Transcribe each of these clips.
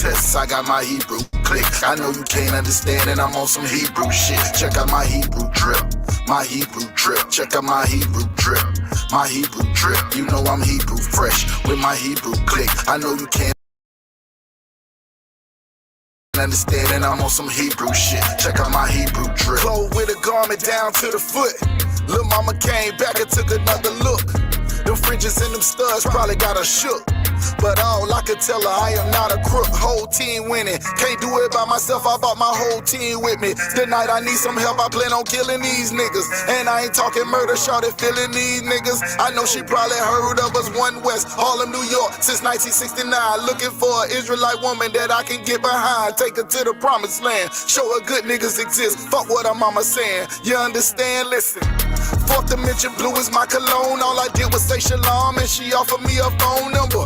tests, I got my Hebrew click. I know you can't understand and I'm on some Hebrew shit. Check out my Hebrew drip, my Hebrew drip. Check out my Hebrew drip, my Hebrew drip. You know I'm Hebrew fresh with my Hebrew click. I know you can't understand and I'm on some Hebrew shit. Check out my Hebrew drip. Clothes with a garment down to the foot. Lil' mama came back and took another look. Them fringes and them studs probably got her shook. But all I could tell her, I am not a crook. Whole team winning. Can't do it by myself, I brought my whole team with me. Tonight I need some help, I plan on killing these niggas. And I ain't talking murder, shawty feeling these niggas. I know she probably heard of us, One West, Harlem, New York, since 1969. Looking for an Israelite woman that I can get behind. Take her to the promised land, show her good niggas exist. Fuck what her mama saying, you understand? Listen. Fourth dimension blue is my cologne. All I did was say shalom and she offered me a phone number.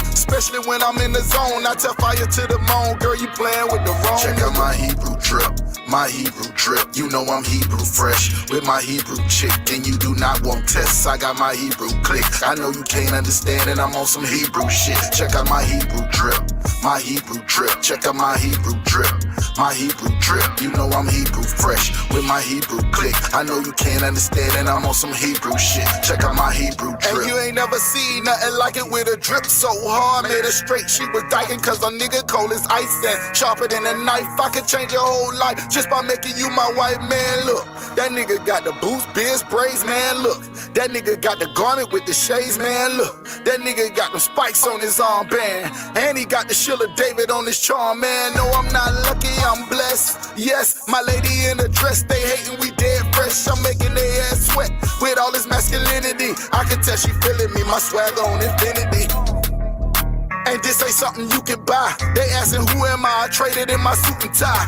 Especially when I'm in the zone, I tell fire to the moan. Girl, you playing with the wrong. Check out my Hebrew drip, my Hebrew drip. You know I'm Hebrew fresh with my Hebrew chick. And you do not want tests, I got my Hebrew click. I know you can't understand and I'm on some Hebrew shit. Check out my Hebrew drip, my Hebrew drip. Check out my Hebrew drip, my Hebrew drip. You know I'm Hebrew fresh with my Hebrew click. I know you can't understand and I'm on some Hebrew shit. Check out my Hebrew drip. And you ain't never seen nothing like it with a drip so hard. Made her straight, she was dyking cause a nigga cold as ice and sharper than a knife. I could change your whole life just by making you my white man. Look, that nigga got the boots, beard sprays, man. Look, that nigga got the garment with the shades, man. Look, that nigga got the spikes on his armband. And he got the Sheila David on his charm, man. No, I'm not lucky, I'm blessed. Yes, my lady in the dress, they hating, we dead fresh. I'm making their ass sweat with all this masculinity. I can tell she feeling me, my swag on infinity. And this ain't something you can buy. They asking who am I traded in my suit and tie.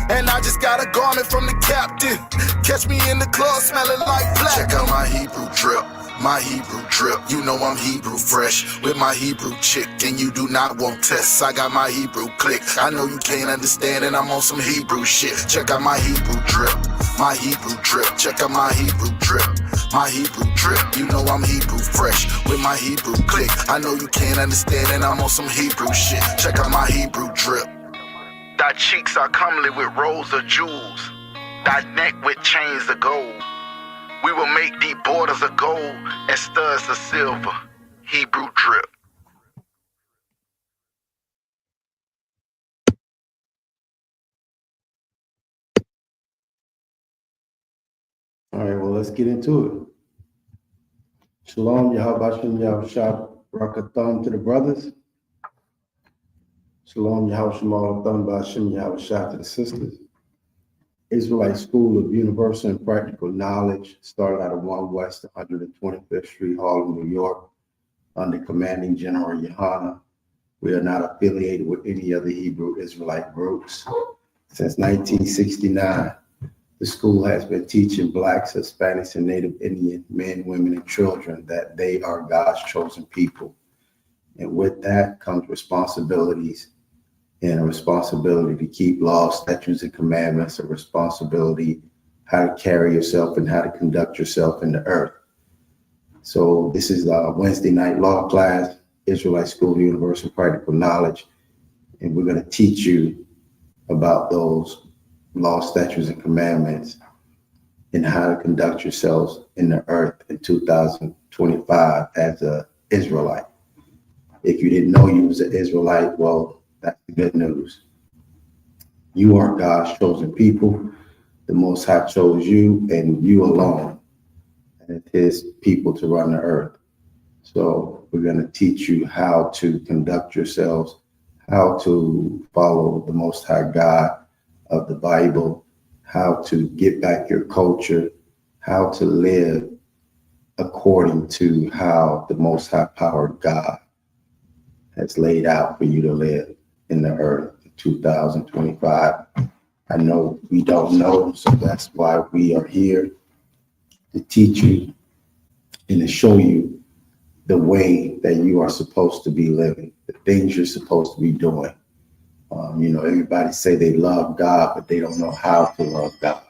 And I just got a garment from the captain. Catch me in the club smelling like platinum. Check out my Hebrew drip, my Hebrew drip. You know I'm Hebrew fresh with my Hebrew chick. And you do not want tests, I got my Hebrew click. I know you can't understand and I'm on some Hebrew shit. Check out my Hebrew drip, my Hebrew drip. Check out my Hebrew drip, my Hebrew drip. You know I'm Hebrew fresh with my Hebrew click. I know you can't understand and I'm on some Hebrew shit. Check out my Hebrew drip. Thy cheeks are comely with rows of jewels, thy neck with chains of gold. We will make thee borders of gold and studs of silver. Hebrew drip. All right, well, let's get into it. Shalom, Yahabashim, Yahushua, Rakatham to the brothers. Shalom, Yahushua, Thumb, Bashim, Yahushua to the sisters. Israelite School of Universal and Practical Knowledge started out of 1 West 125th Street, Harlem, New York, under Commanding General Yohana. We are not affiliated with any other Hebrew Israelite groups. Since 1969, the school has been teaching Blacks, Hispanics, and Native Indian men, women, and children that they are God's chosen people. And with that comes responsibilities, and a responsibility to keep laws, statutes, and commandments, a responsibility how to carry yourself and how to conduct yourself in the earth. So this is a Wednesday night law class, Israelite School of Universal Practical Knowledge, and we're going to teach you about those laws, statutes, and commandments and how to conduct yourselves in the earth in 2025 as an Israelite. If you didn't know you was an Israelite, well, that's the good news. You are God's chosen people. The Most High chose you and you alone as his people to run the earth. So we're going to teach you how to conduct yourselves, how to follow the Most High God of the Bible, how to get back your culture, how to live according to how the Most High Power God has laid out for you to live in the earth in 2025. I know we don't know, so that's why we are here to teach you and to show you the way that you are supposed to be living, the things you're supposed to be doing. Everybody say they love God, but they don't know how to love God.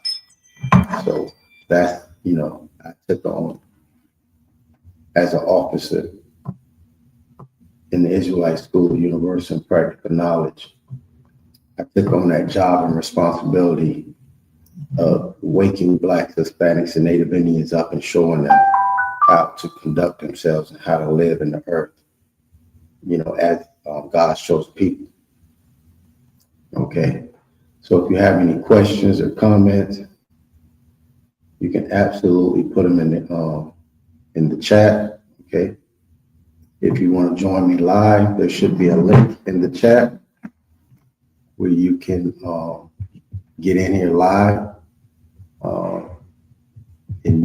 So that's, I took on as an officer in the Israelite School of Universal and Practical Knowledge, I took on that job and responsibility of waking Blacks, Hispanics, and Native Indians up and showing them how to conduct themselves and how to live in the earth, as God's chosen people. Okay, so if you have any questions or comments, you can absolutely put them in the chat. Okay, if you want to join me live, there should be a link in the chat where you can get in here live and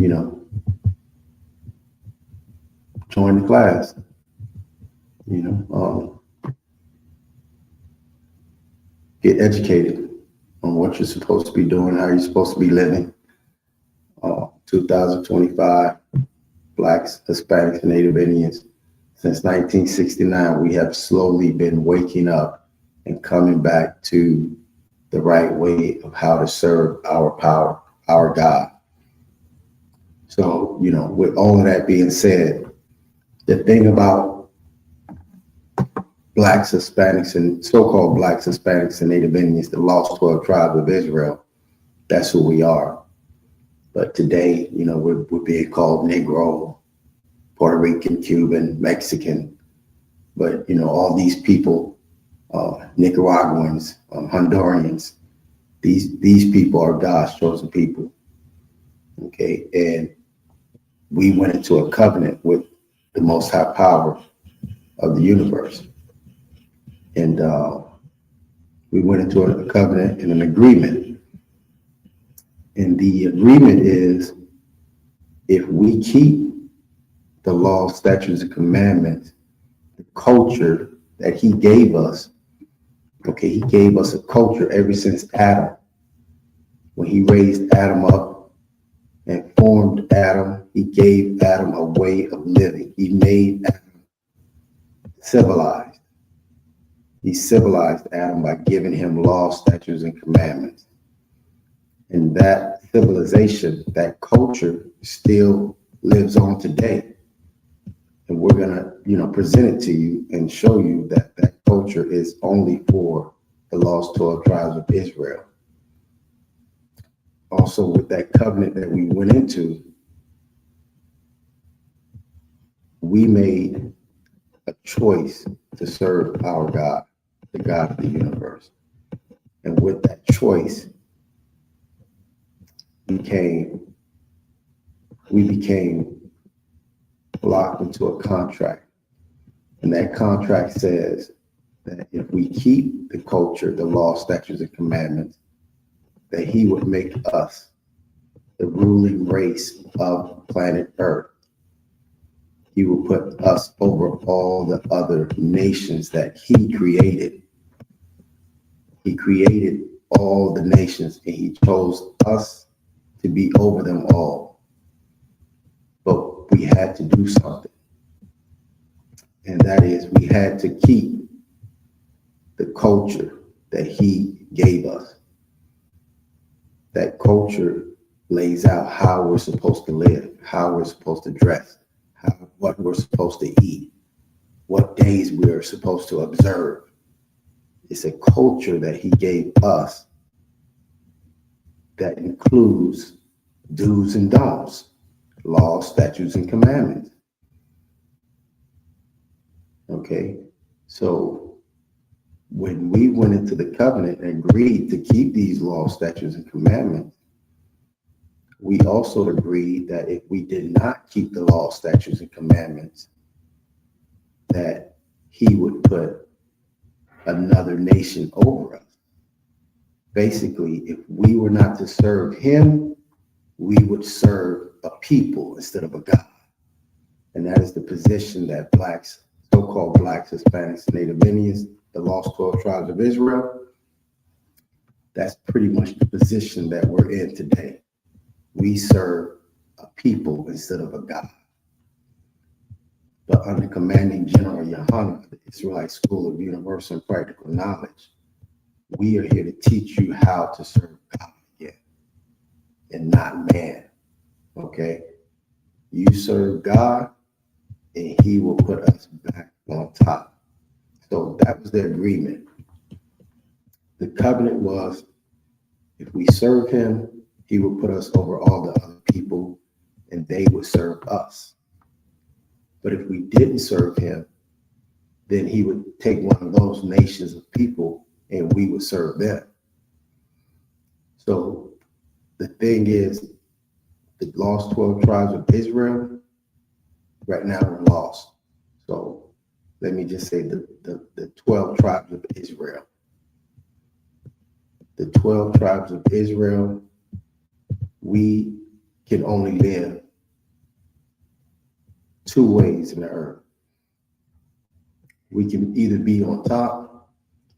join the class. Get educated on what you're supposed to be doing, how you're supposed to be living. 2025, Blacks, Hispanics, and Native Indians. Since 1969, we have slowly been waking up and coming back to the right way of how to serve our power, our God. So, with all of that being said, the thing about Blacks, Hispanics, and so-called Blacks, Hispanics, and Native Indians, the lost 12 tribes of Israel, that's who we are. But today, we're being called Negro, Puerto Rican, Cuban, Mexican. But, all these people, Nicaraguans, Hondurans, these people are God's chosen people. Okay, and we went into a covenant with the Most High Power of the universe. And we went into a covenant and an agreement. And the agreement is, if we keep the law, statutes, and commandments, the culture that he gave us, okay, he gave us a culture ever since Adam. When he raised Adam up and formed Adam, he gave Adam a way of living. He made Adam civilized. He civilized Adam by giving him law, statutes, and commandments. And that civilization, that culture still lives on today. And we're gonna, present it to you and show you that that culture is only for the lost 12 tribes of Israel. Also, with that covenant that we went into, we made a choice to serve our God, the God of the universe. And with that choice, we became locked into a contract. And that contract says that if we keep the culture, the law, statutes, and commandments, that he would make us the ruling race of planet Earth. He will put us over all the other nations that he created. He created all the nations and he chose us to be over them all. But we had to do something. And that is, we had to keep the culture that he gave us. That culture lays out how we're supposed to live, how we're supposed to dress, what we're supposed to eat, what days we are supposed to observe. It's a culture that he gave us that includes do's and don'ts, laws, statutes, and commandments. Okay, so when we went into the covenant and agreed to keep these laws, statutes, and commandments, we also agreed that if we did not keep the law, statutes, and commandments, that he would put another nation over us. Basically, if we were not to serve him, we would serve a people instead of a God. And that is the position that Blacks, so-called Blacks, Hispanics, Native Indians, the lost 12 tribes of Israel, that's pretty much the position that we're in today. We serve a people instead of a God. But under Commanding General Yohanan, the Israelite School of Universal and Practical Knowledge, we are here to teach you how to serve God again and not man. Okay? You serve God and he will put us back on top. So that was the agreement. The covenant was if we serve him, he would put us over all the other people and they would serve us. But if we didn't serve him, then he would take one of those nations of people and we would serve them. So the thing is, the lost 12 tribes of Israel, right now we're lost. So let me just say the 12 tribes of Israel. The 12 tribes of Israel, we can only live two ways in the earth. We can either be on top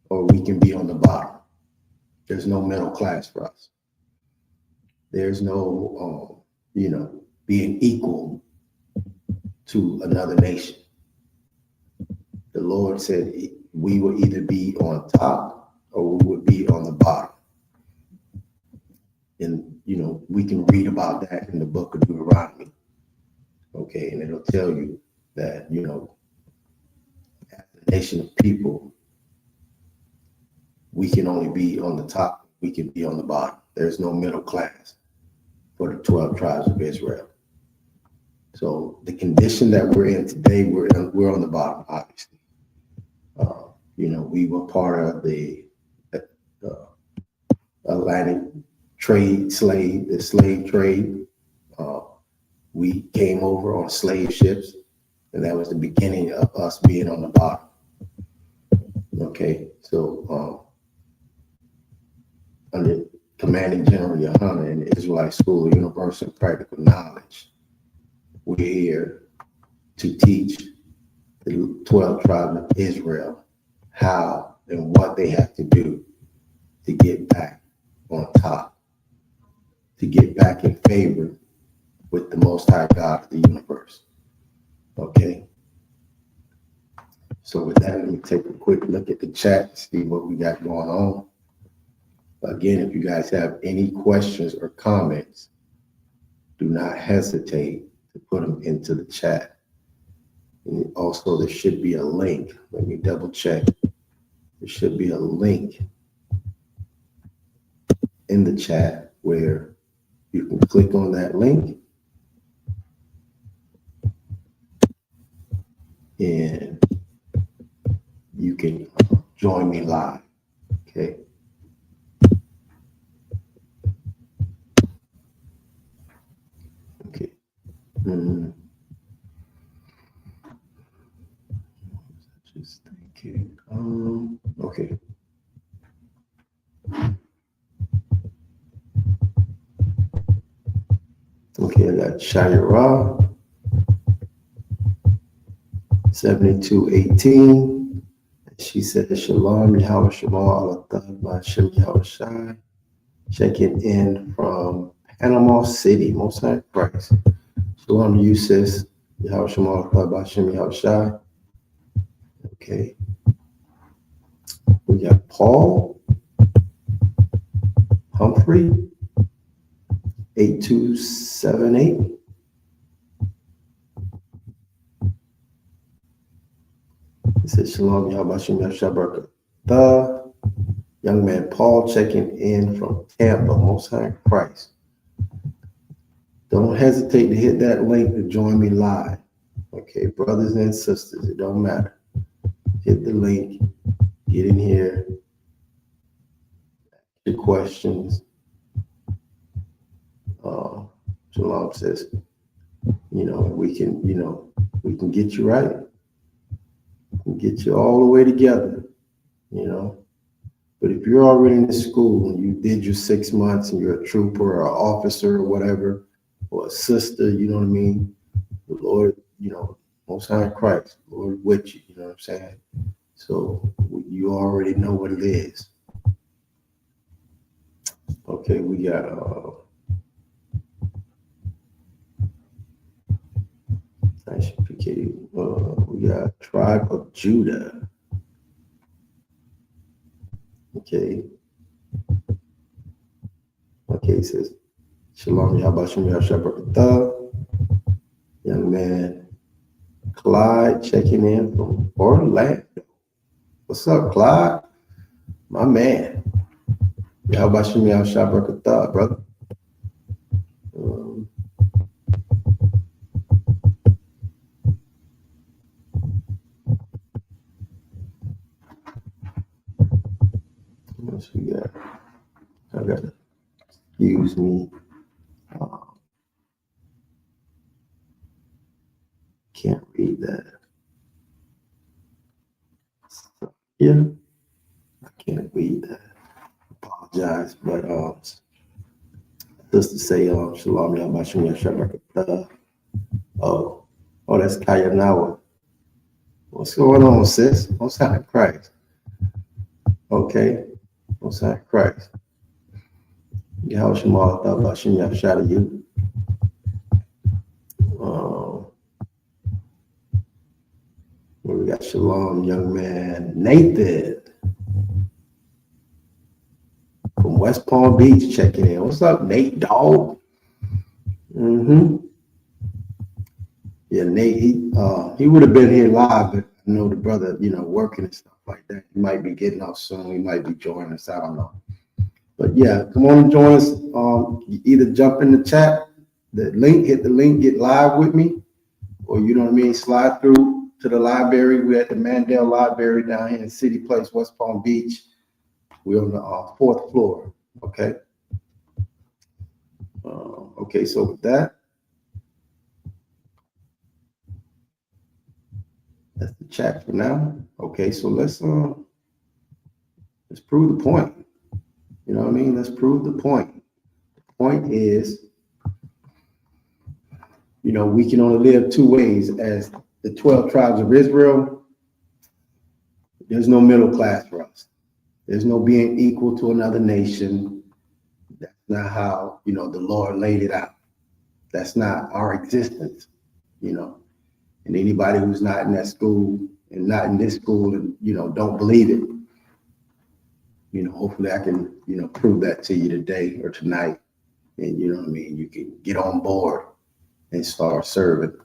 or we can be on the bottom. There's no middle class for us. There's no, being equal to another nation. The Lord said we will either be on top or we would be on the bottom. And, we can read about that in the book of Deuteronomy. Okay, and it'll tell you that, as a nation of people, we can only be on the top, we can be on the bottom. There's no middle class for the 12 tribes of Israel. So the condition that we're in today, we're on the bottom, obviously. We were part of the Atlantic the slave trade. We came over on slave ships, and that was the beginning of us being on the bottom. Okay, so under Commanding General Yohana in the Israelite School of Universal and Practical Knowledge, we're here to teach the 12 tribes of Israel how and what they have to do to get back on top, to get back in favor with the Most High God of the universe. Okay? So with that, let me take a quick look at the chat, see what we got going on. Again, if you guys have any questions or comments, do not hesitate to put them into the chat. And also, there should be a link. Let me double check. There should be a link in the chat where you can click on that link and you can join me live. Okay. Okay. Just thinking. Okay. Okay, I got Shayara 7218. She said, Shalom, Yahweh Shalom, Alatah, Ba'ashem Yahweh Shai. Checking in from Panama City, Most High Christ. Shalom to you, sis. Yahweh Shalom, Alatah, Ba'ashem Yahweh Shai. Okay. We got Paul Humphrey, 8278. He said, Shalom, Yahweh Shem Yahshua Barakatah. Young man Paul checking in from Tampa, Most High Christ. Don't hesitate to hit that link to join me live. Okay, brothers and sisters, it don't matter. Hit the link, get in here, ask your questions. Shalom says, we can get you right. We can get you all the way together, But if you're already in the school and you did your 6 months and you're a trooper or an officer or whatever, or a sister, you know what I mean? The Lord, Most High Christ, Lord with you, you know what I'm saying? So you already know what it is. Okay, we got we got Tribe of Judah. Okay. Okay, it says, Shalom, Yahweh Shem Yahshua. Young man Clyde checking in from Orlando. What's up, Clyde? My man. Yeah, how about you, Al Shabrakatah, brother? What else we got? I gotta excuse me. Can't read that. Yeah, I can't read that. Apologize, but just to say shalom yabashim yashabrakatah. Oh, that's Kayanawa. What's going on, sis? Most High Christ. Okay, Most High Christ. Yahweh Shemal Tabashim Yashada you. Where we got Shalom, young man. Nathan from West Palm Beach checking in. What's up, Nate, dog? Yeah, Nate, he would have been here live, but I know the brother, working and stuff like that. He might be getting off soon. He might be joining us. I don't know. But yeah, come on and join us. You either jump in the chat, the link, hit the link, get live with me, or slide through to the library. We're at the Mandel Library down here in City Place, West Palm Beach. We're on the 4th floor. Okay. Okay, so with that, that's the chat for now. Okay, so let's prove the point. You know what I mean? Let's prove the point. The point is, we can only live two ways as the 12 tribes of Israel. There's no middle class for us. There's no being equal to another nation. That's not how, the Lord laid it out. That's not our existence, And anybody who's not in that school and not in this school and, don't believe it, hopefully I can, prove that to you today or tonight. And you can get on board and start serving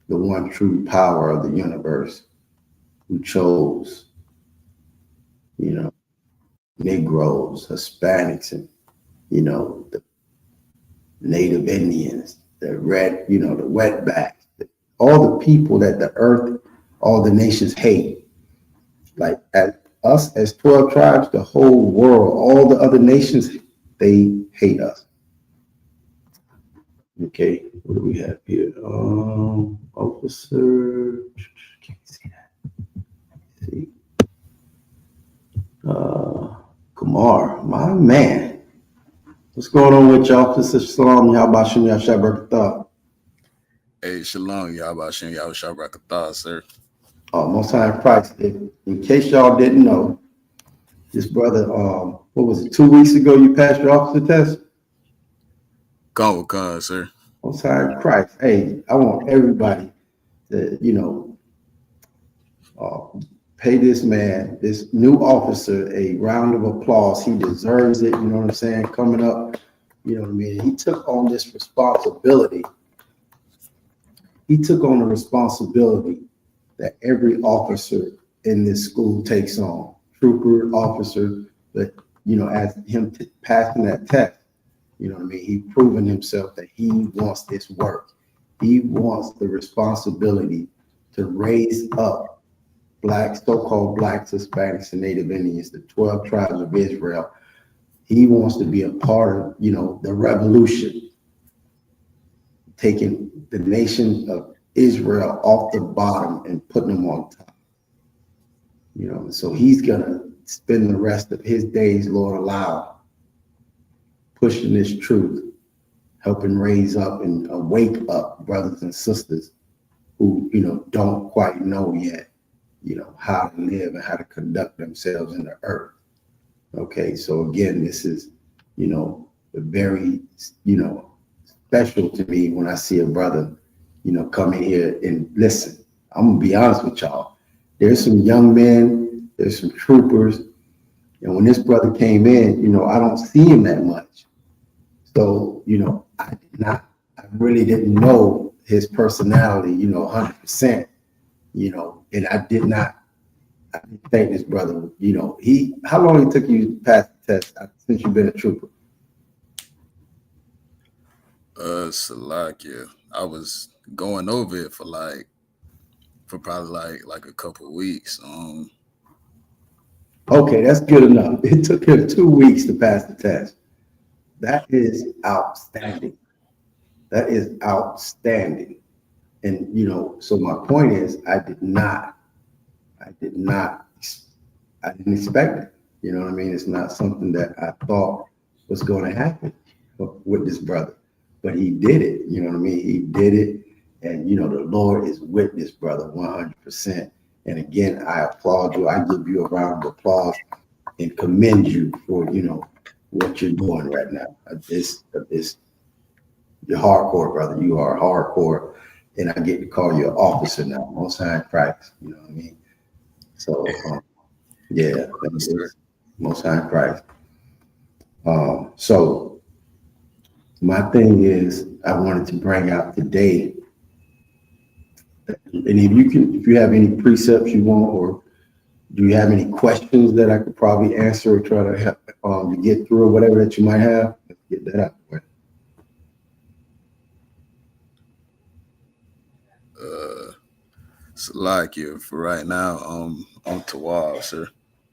the one true power of the universe who chose, Negroes, Hispanics, and, the Native Indians, the the wetbacks, all the people that the earth, all the nations hate. Like us as 12 tribes, the whole world, all the other nations, they hate us. Okay, what do we have here? Officer, can't see that. See, Kumar, my man. What's going on with y'all? Officer Shalom, Yahbashim Yashabrakatah. Hey, Shalom, Yahbashim Yashabrakatah, sir. Most High Christ. In case y'all didn't know, this brother, what was it, 2 weeks ago you passed your officer test? Gone with God, sir. Most High Christ. Hey, I want everybody to, pay this man, this new officer, a round of applause. He deserves it. You know what I'm saying? Coming up, He took on this responsibility. He took on the responsibility that every officer in this school takes on. Trooper, officer, but, as him passing that test, he proven himself that he wants this work. He wants the responsibility to raise up Blacks, so-called Blacks, Hispanics, and Native Indians, the 12 tribes of Israel. He wants to be a part of, the revolution, taking the nation of Israel off the bottom and putting them on top. So he's gonna spend the rest of his days, Lord allow, pushing this truth, helping raise up and wake up brothers and sisters who, don't quite know yet, how to live and how to conduct themselves in the earth. Okay, so again, this is, very, special to me when I see a brother, come in here and listen. I'm gonna be honest with y'all. There's some young men, there's some troopers, and when this brother came in, I don't see him that much. So, I really didn't know his personality, 100%, and I didn't thank this brother. How long it took you to pass the test since you've been a trooper? Salakia. I was going over it for probably like a couple of weeks. Okay, that's good enough. It took him 2 weeks to pass the test. That is outstanding. That is outstanding. And so my point is, I didn't expect it. You know what I mean? It's not something that I thought was going to happen with this brother, but he did it. You know what I mean? He did it. And, the Lord is with this brother 100%. And again, I applaud you. I give you a round of applause and commend you for, what you're doing right now. You're hardcore, brother. You are hardcore. And I get to call you an officer now, Most High in Christ. You know what I mean? So, yeah, that's Most High in Christ. So my thing is, I wanted to bring out today, and if you have any precepts you want, or do you have any questions that I could probably answer or try to help to get through, or whatever that you might have, let's get that out of the way. Salakia, for right now, on Tawab, sir.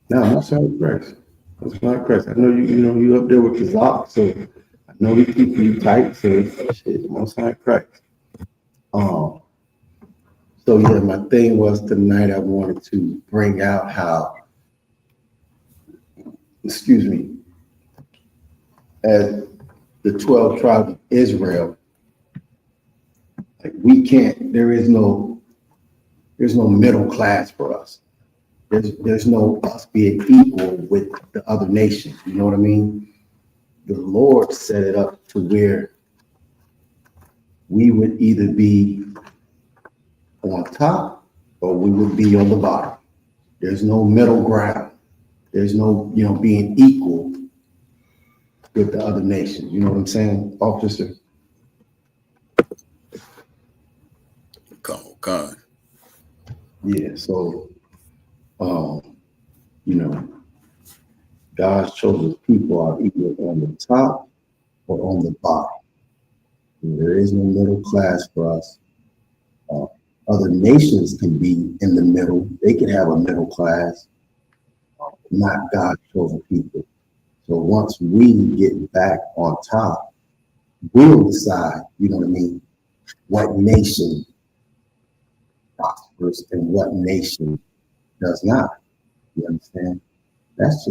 No, Most High in Christ. Most High in Christ. I know you up there with the Zok, so I know we keep you tight. So shit, Most High in Christ. So yeah, my thing was tonight I wanted to bring out how, as the 12 tribes of Israel, like there's no middle class for us. There's no us being equal with the other nations. You know what I mean? The Lord set it up to where we would either be on top or we would be on the bottom. There's no middle ground. There's no, being equal with the other nations. You know what I'm saying, officer? Come. Yeah, so, God's chosen people are either on the top or on the bottom. And there is no middle class for us. Other nations can be in the middle. They can have a middle class, not God's chosen people. So once we get back on top, we'll decide, what nation prospers and what nation does not. You understand? That's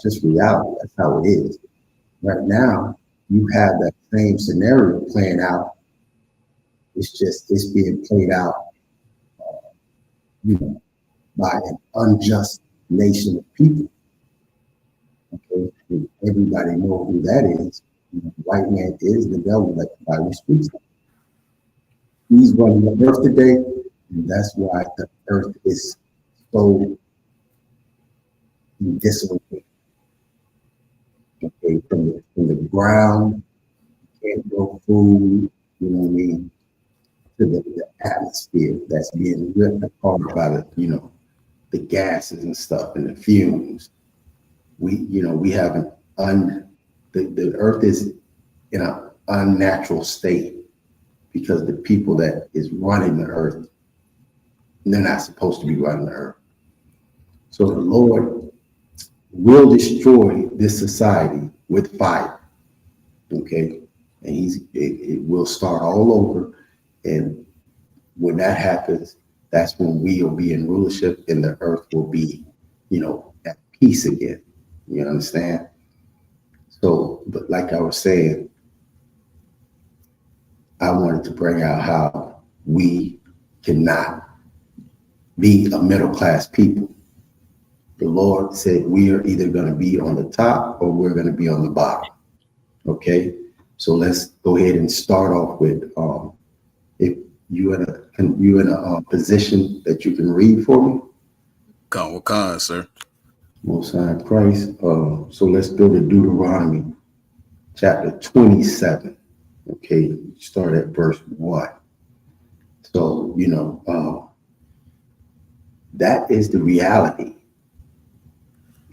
just reality. That's how it is. Right now, you have that same scenario playing out. It's being played out, by an unjust nation of people. Okay, and everybody knows who that is. The white man is the devil that the Bible speaks of. He's running the earth today, and that's why the earth is so dislocated. Okay, from the ground, you can't grow food, to the atmosphere that's being ripped apart by the gases and stuff and the fumes. We have the earth is in an unnatural state because the people that is running the earth, they're not supposed to be running the earth. So the Lord will destroy this society with fire. Okay, and it will start all over. And when that happens, that's when we will be in rulership and the earth will be, at peace again. You understand? So, but like I was saying, I wanted to bring out how we cannot be a middle class people. The Lord said we are either going to be on the top or we're going to be on the bottom. Okay, so let's go ahead and start off with if you in a position that you can read for me. Con, sir. Most High in Christ. So let's go to Deuteronomy chapter 27. Okay, start at verse 1. So That is the reality.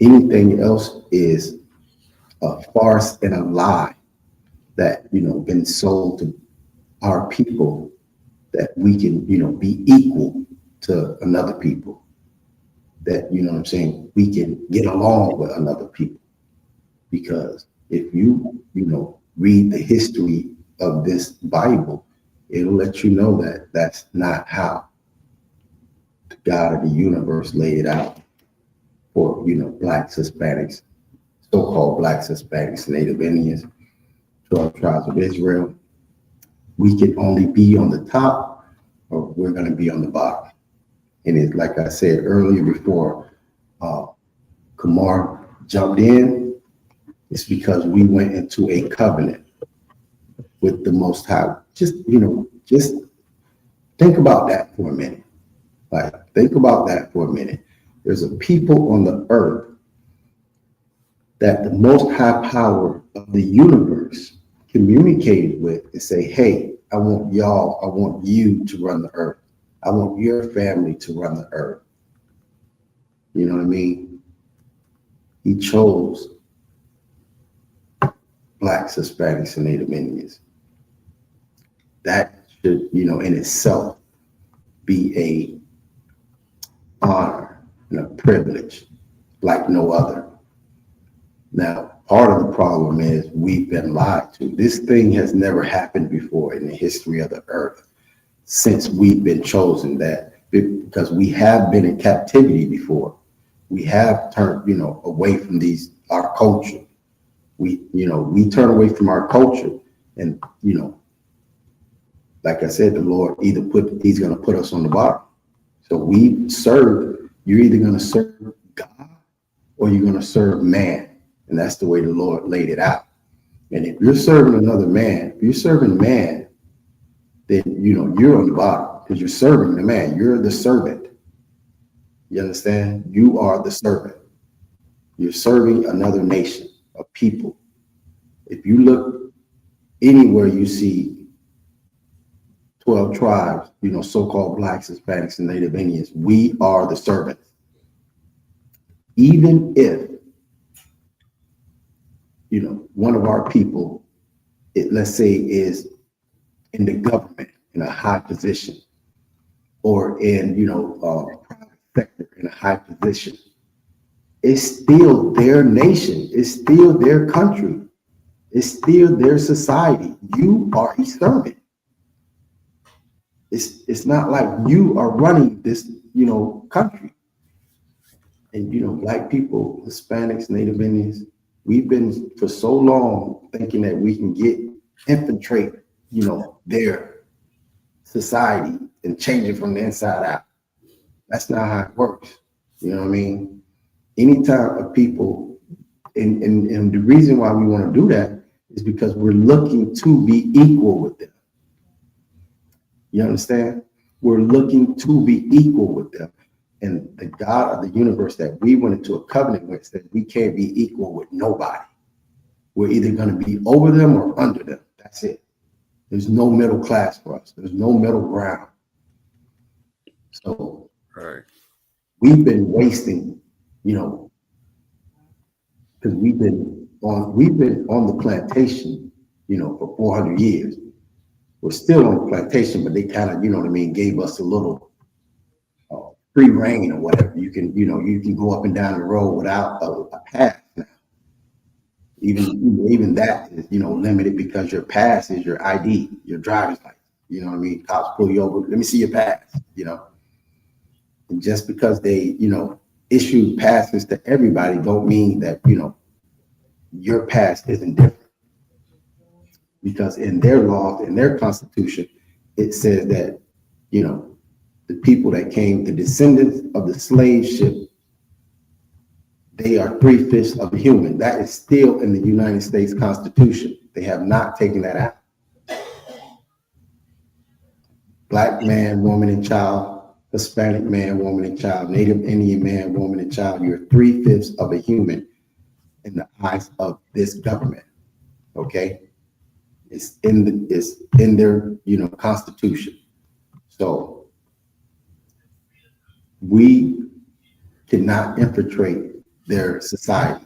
Anything else is a farce and a lie that, been sold to our people, that we can, be equal to another people, that, what I'm saying, we can get along with another people. Because if you, read the history of this Bible, it'll let you know that that's not how the God of the universe laid it out for, blacks, Hispanics, so-called blacks, Hispanics, Native Indians, 12 tribes of Israel. We can only be on the top, or we're going to be on the bottom. And it's like I said earlier before Kamar jumped in, it's because we went into a covenant with the Most High. Just think about that for a minute. Think about that for a minute. There's a people on the earth that the Most High power of the universe communicated with and say, hey, I want you to run the earth. I want your family to run the earth. You know what I mean? He chose blacks, Hispanics, and Native Indians. That should, in itself be a honor and a privilege like no other. Now, part of the problem is we've been lied to. This thing has never happened before in the history of the earth since we've been chosen, that because we have been in captivity before. We have turned, away from our culture. We turn away from our culture, and, like I said, the Lord he's going to put us on the bottom. So you're either going to serve God or you're going to serve man. And that's the way the Lord laid it out. And if you're serving another man, if you're serving man, then, you're on the bottom because you're serving the man. You're the servant. You understand? You are the servant. You're serving another nation, a people. If you look anywhere, you see 12 tribes, so-called blacks, Hispanics, and Native Indians. We are the servants. Even if, one of our people, let's say, is in the government in a high position, or in, private sector in a high position, it's still their nation. It's still their country. It's still their society. You are a servant. It's not like you are running this, country. And, black people, Hispanics, Native Indians, we've been for so long thinking that we can infiltrate, their society and change it from the inside out. That's not how it works. You know what I mean? Anytime a people, and the reason why we want to do that is because we're looking to be equal with them. You understand? We're looking to be equal with them. And the God of the universe that we went into a covenant with said we can't be equal with nobody. We're either going to be over them or under them. That's it. There's no middle class for us. There's no middle ground. So we've been wasting, because we've been on the plantation, for 400 years. We're still on the plantation, but they kind of, gave us a little free reign or whatever. You can go up and down the road without a pass now. Even that is, limited because your pass is your ID, your driver's license. Cops pull you over. Let me see your pass, And just because they, issue passes to everybody don't mean that, your pass isn't different. Because in their laws, in their constitution, it says that, the people that came, the descendants of the slave ship, they are 3/5 of a human. That is still in the United States Constitution. They have not taken that out. Black man, woman, and child, Hispanic man, woman, and child, Native Indian man, woman, and child. You're 3/5 of a human in the eyes of this government. Okay? It's in their, Constitution. So We cannot infiltrate their society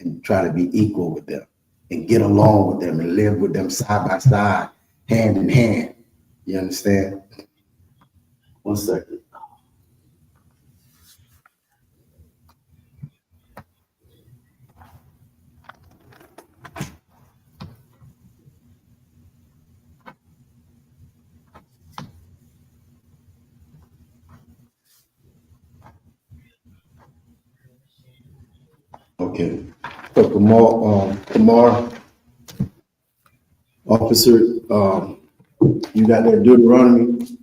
and try to be equal with them and get along with them and live with them side by side, hand in hand. You understand? 1 second. Okay. So Kamar, officer, you got that Deuteronomy?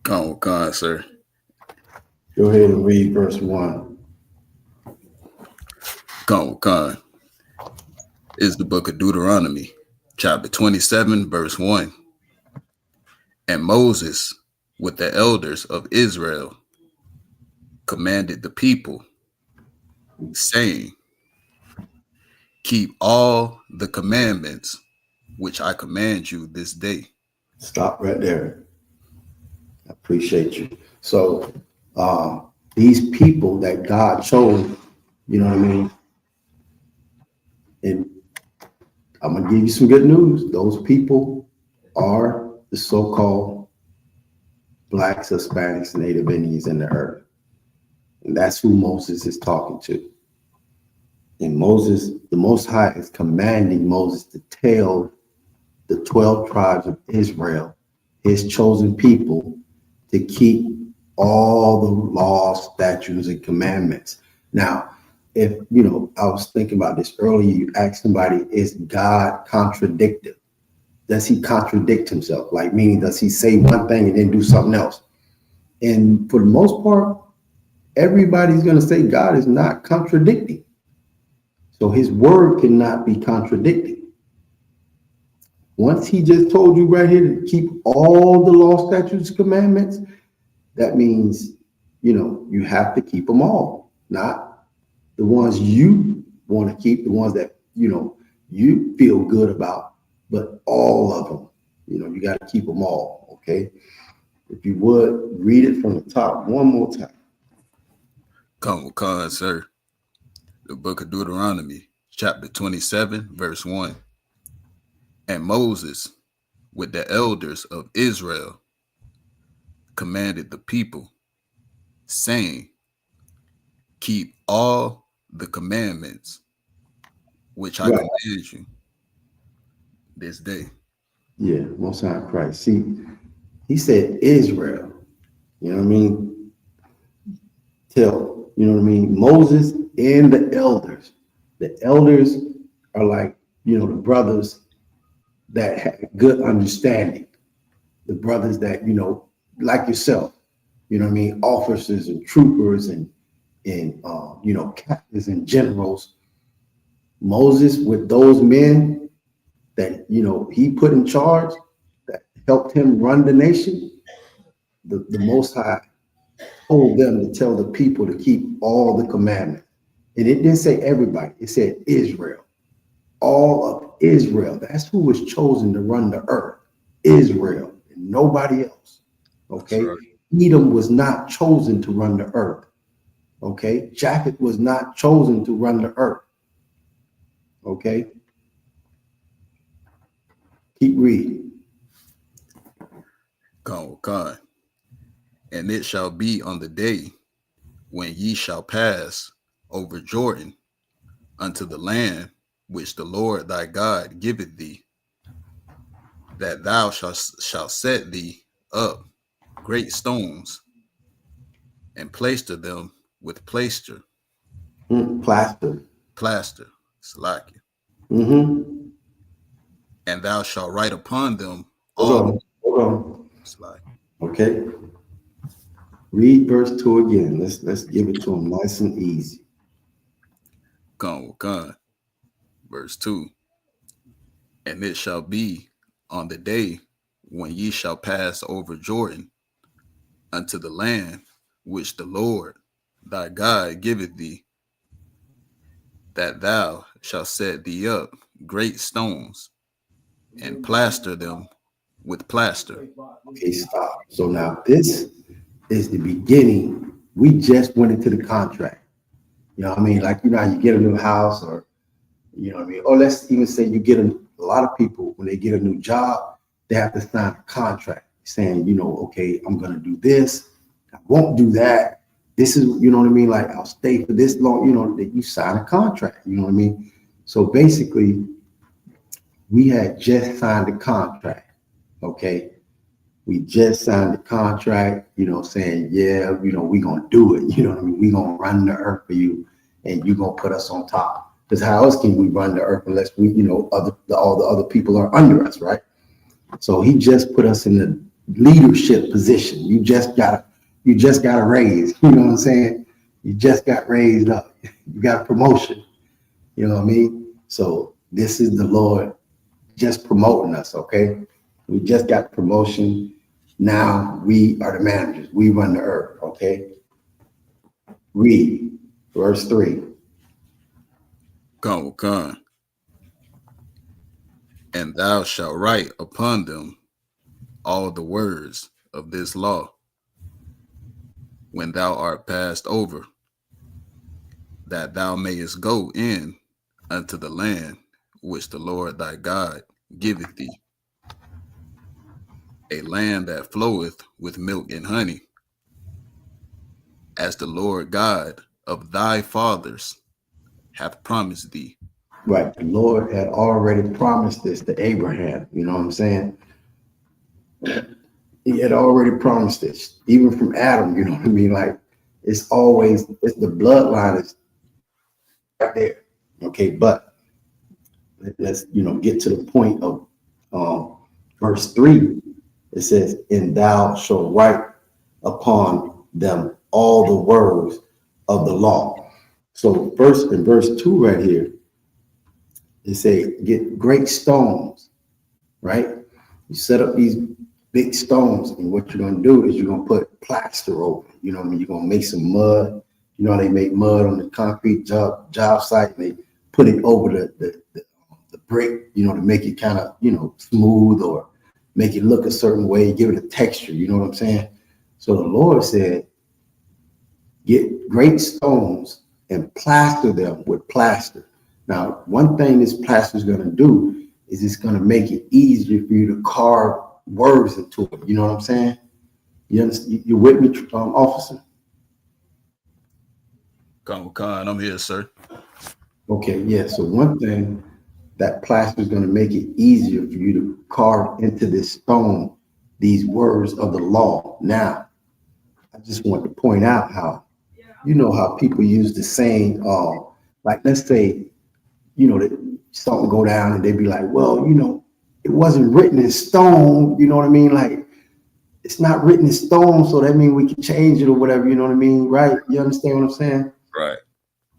Con, sir. Go ahead and read verse 1. Con. Is the book of Deuteronomy, chapter 27, verse 1. And Moses, with the elders of Israel, commanded the people, saying, keep all the commandments which I command you this day. Stop right there. I appreciate you. So these people that God chose, you know what I mean? And I'm going to give you some good news. Those people are the so-called Blacks, Hispanics, Native Indians in the earth. And that's who Moses is talking to. And Moses, the Most High, is commanding Moses to tell the 12 tribes of Israel, his chosen people, to keep all the laws, statutes, and commandments. Now, if, you know, I was thinking about this earlier, you asked somebody, is God contradictive? Does he contradict himself? Like, meaning, does he say one thing and then do something else? And for the most part, everybody's going to say God is not contradicting. So his word cannot be contradicted. Once he just told you right here to keep all the law, statutes, commandments, that means, you know, you have to keep them all, not the ones you want to keep, the ones that, you know, you feel good about, but all of them. You know, you got to keep them all, okay? If you would, read it from the top one more time. Con, sir. The book of Deuteronomy, chapter 27, verse 1. And Moses, with the elders of Israel, commanded the people, saying, keep all the commandments which I command you this day. Yeah, Most High Christ. See, he said Israel. You know what I mean? You know what I mean? Moses and the elders. The elders are like, you know, the brothers that have good understanding. The brothers that, you know, like yourself, you know what I mean? Officers and troopers and you know, captains and generals. Moses with those men that, you know, he put in charge, that helped him run the nation, the Most High told them to tell the people to keep all the commandments. And it didn't say everybody, it said Israel. All of Israel. That's who was chosen to run the earth. Israel and nobody else. Okay. Right. Edom was not chosen to run the earth. Okay. Japheth was not chosen to run the earth. Okay. Keep reading. Con. And it shall be on the day when ye shall pass over Jordan unto the land which the Lord thy God giveth thee, that thou shalt set thee up great stones and plaster them with plaster. Plaster. Salaki. Mm-hmm. And thou shalt write upon them all. Hold on. Okay. Read verse 2 again. Let's give it to him nice and easy. Con. Verse 2. And it shall be on the day when ye shall pass over Jordan unto the land which the Lord thy God giveth thee, that thou shalt set thee up great stones and plaster them with plaster. Okay, stop. So now this is the beginning. We just went into the contract. You know what I mean? Like, you know how you get a new house, or, you know what I mean? Or let's even say you get a lot of people, when they get a new job, they have to sign a contract saying, you know, okay, I'm going to do this. I won't do that. This is, you know what I mean? Like, I'll stay for this long, you know, that you sign a contract, you know what I mean? So basically, we had just signed a contract, okay? We just signed the contract, you know, saying, yeah, you know, we're going to do it. You know what I mean? We're going to run the earth for you, and you're going to put us on top. Because how else can we run the earth unless we, you know, all the other people are under us, right? So he just put us in the leadership position. You just got a raise. You know what I'm saying? You just got raised up. You got a promotion. You know what I mean? So this is the Lord just promoting us, okay? We just got promotion. Now we are the managers. We run the earth, okay? Read verse 3. Come. And thou shalt write upon them all the words of this law when thou art passed over, that thou mayest go in unto the land which the Lord thy God giveth thee, a land that floweth with milk and honey, as the Lord God of thy fathers hath promised thee. Right. The Lord had already promised this to Abraham. You know what I'm saying? He had already promised this, even from Adam. You know what I mean? Like, it's the bloodline is right there. Okay. But let's, you know, get to the point of verse 3. It says, and thou shalt write upon them all the words of the law. So first, in verse 2 right here, it say, get great stones, right? You set up these big stones, and what you're going to do is you're going to put plaster over it. You know what I mean? You're going to make some mud. You know how they make mud on the concrete job site, and they put it over the brick, you know, to make it kind of, you know, smooth, or make it look a certain way, give it a texture. You know what I'm saying? So the Lord said, get great stones and plaster them with plaster. Now, one thing this plaster is going to do is it's going to make it easier for you to carve words into it. You know what I'm saying? You understand? You're with me, officer? Come, I'm here, sir. Okay, yeah. So one thing, that plaster is going to make it easier for you to carve into this stone these words of the law. Now, I just want to point out how, you know, how people use the saying, like, let's say, you know, that something go down and they be like, well, you know, it wasn't written in stone. You know what I mean? Like, it's not written in stone, so that means we can change it or whatever. You know what I mean? Right? You understand what I'm saying? Right.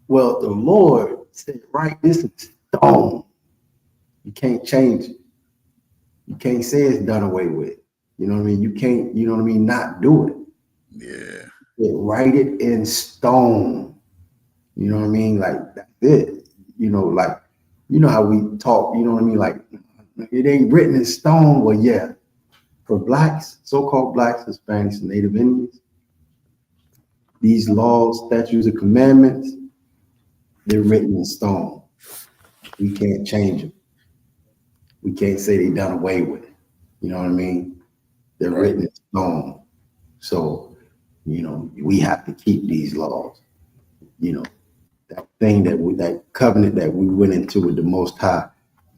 Well, the Lord said, write this in stone. You can't change it. You can't say it's done away with. You know what I mean? You can't, you know what I mean, not do it. Yeah. Write it in stone. You know what I mean? Like, that's it. You know, like, you know how we talk, you know what I mean? Like, it ain't written in stone. Well, yeah. For blacks, so-called blacks, Hispanics, and Native Indians, these laws, statutes, and commandments, they're written in stone. We can't change them. We can't say they done away with it. You know what I mean? They're written in stone. So, you know, we have to keep these laws. You know, that thing that covenant that we went into with the Most High,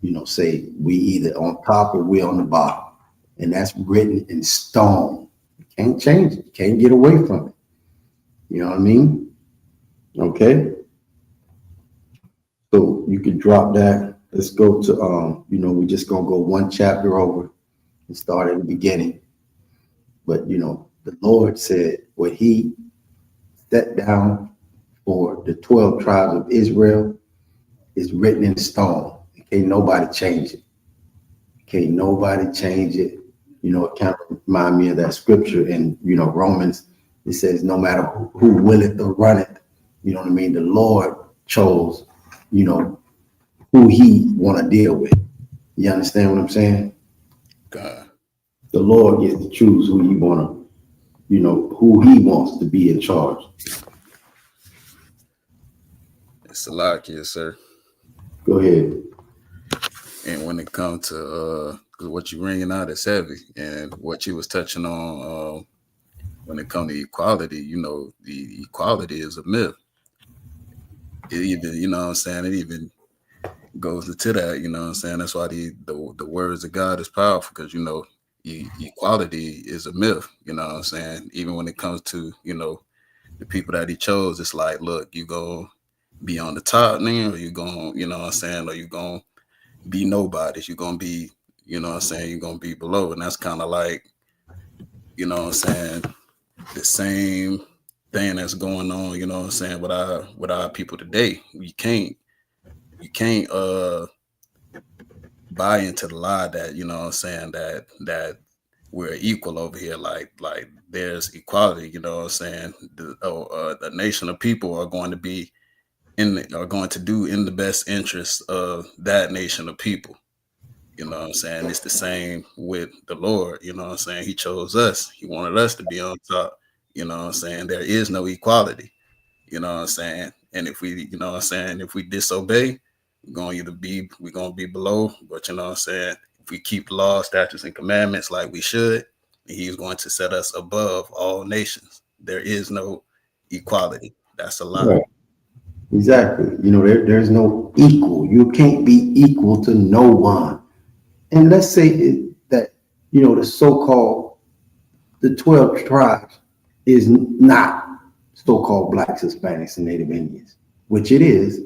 you know, say we either on top or we on the bottom. And that's written in stone. You can't change it. You can't get away from it. You know what I mean? Okay. So you could drop that. Let's go to, you know, we're just going to go one chapter over and start at the beginning. But, you know, the Lord said what he set down for the 12 tribes of Israel is written in stone. Can't nobody change it. Can't nobody change it. You know, it kind of remind me of that scripture in, you know, Romans. It says, no matter who willeth or runneth, you know what I mean? The Lord chose, you know, who he want to deal with. You understand what I'm saying? God. The Lord gets to choose who you want to, who he wants to be in charge. It's a lot, yes, sir. Go ahead. And when it comes to what you bringing out is heavy, and what you was touching on when it comes to equality, the equality is a myth. It even, what I'm saying, it even goes into that, what I'm saying. That's why the words of God is powerful, because equality is a myth, what I'm saying. Even when it comes to the people that he chose, it's like, look, you gonna be on the top now, or you gonna, what I'm saying, or you gonna be nobodies, you're gonna be, you're gonna be below. And that's kind of like, what I'm saying, the same thing that's going on, what I'm saying, with our people today. You can't buy into the lie that, what I'm saying, that we're equal over here, like there's equality, what I'm saying. The nation of people are going to be are going to do in the best interest of that nation of people. What I'm saying? It's the same with the Lord, what I'm saying. He chose us. He wanted us to be on top. What I'm saying? There is no equality, what I'm saying. And if we, what I'm saying, if we disobey, we're going to be below. But what I'm saying, if we keep the law, statutes, and commandments like we should, he's going to set us above all nations. There is no equality. That's a lie. Right. Exactly. There's no equal. You can't be equal to no one. And let's say that, the so-called, the 12 tribes is not so-called Blacks, Hispanics, and Native Indians, which it is.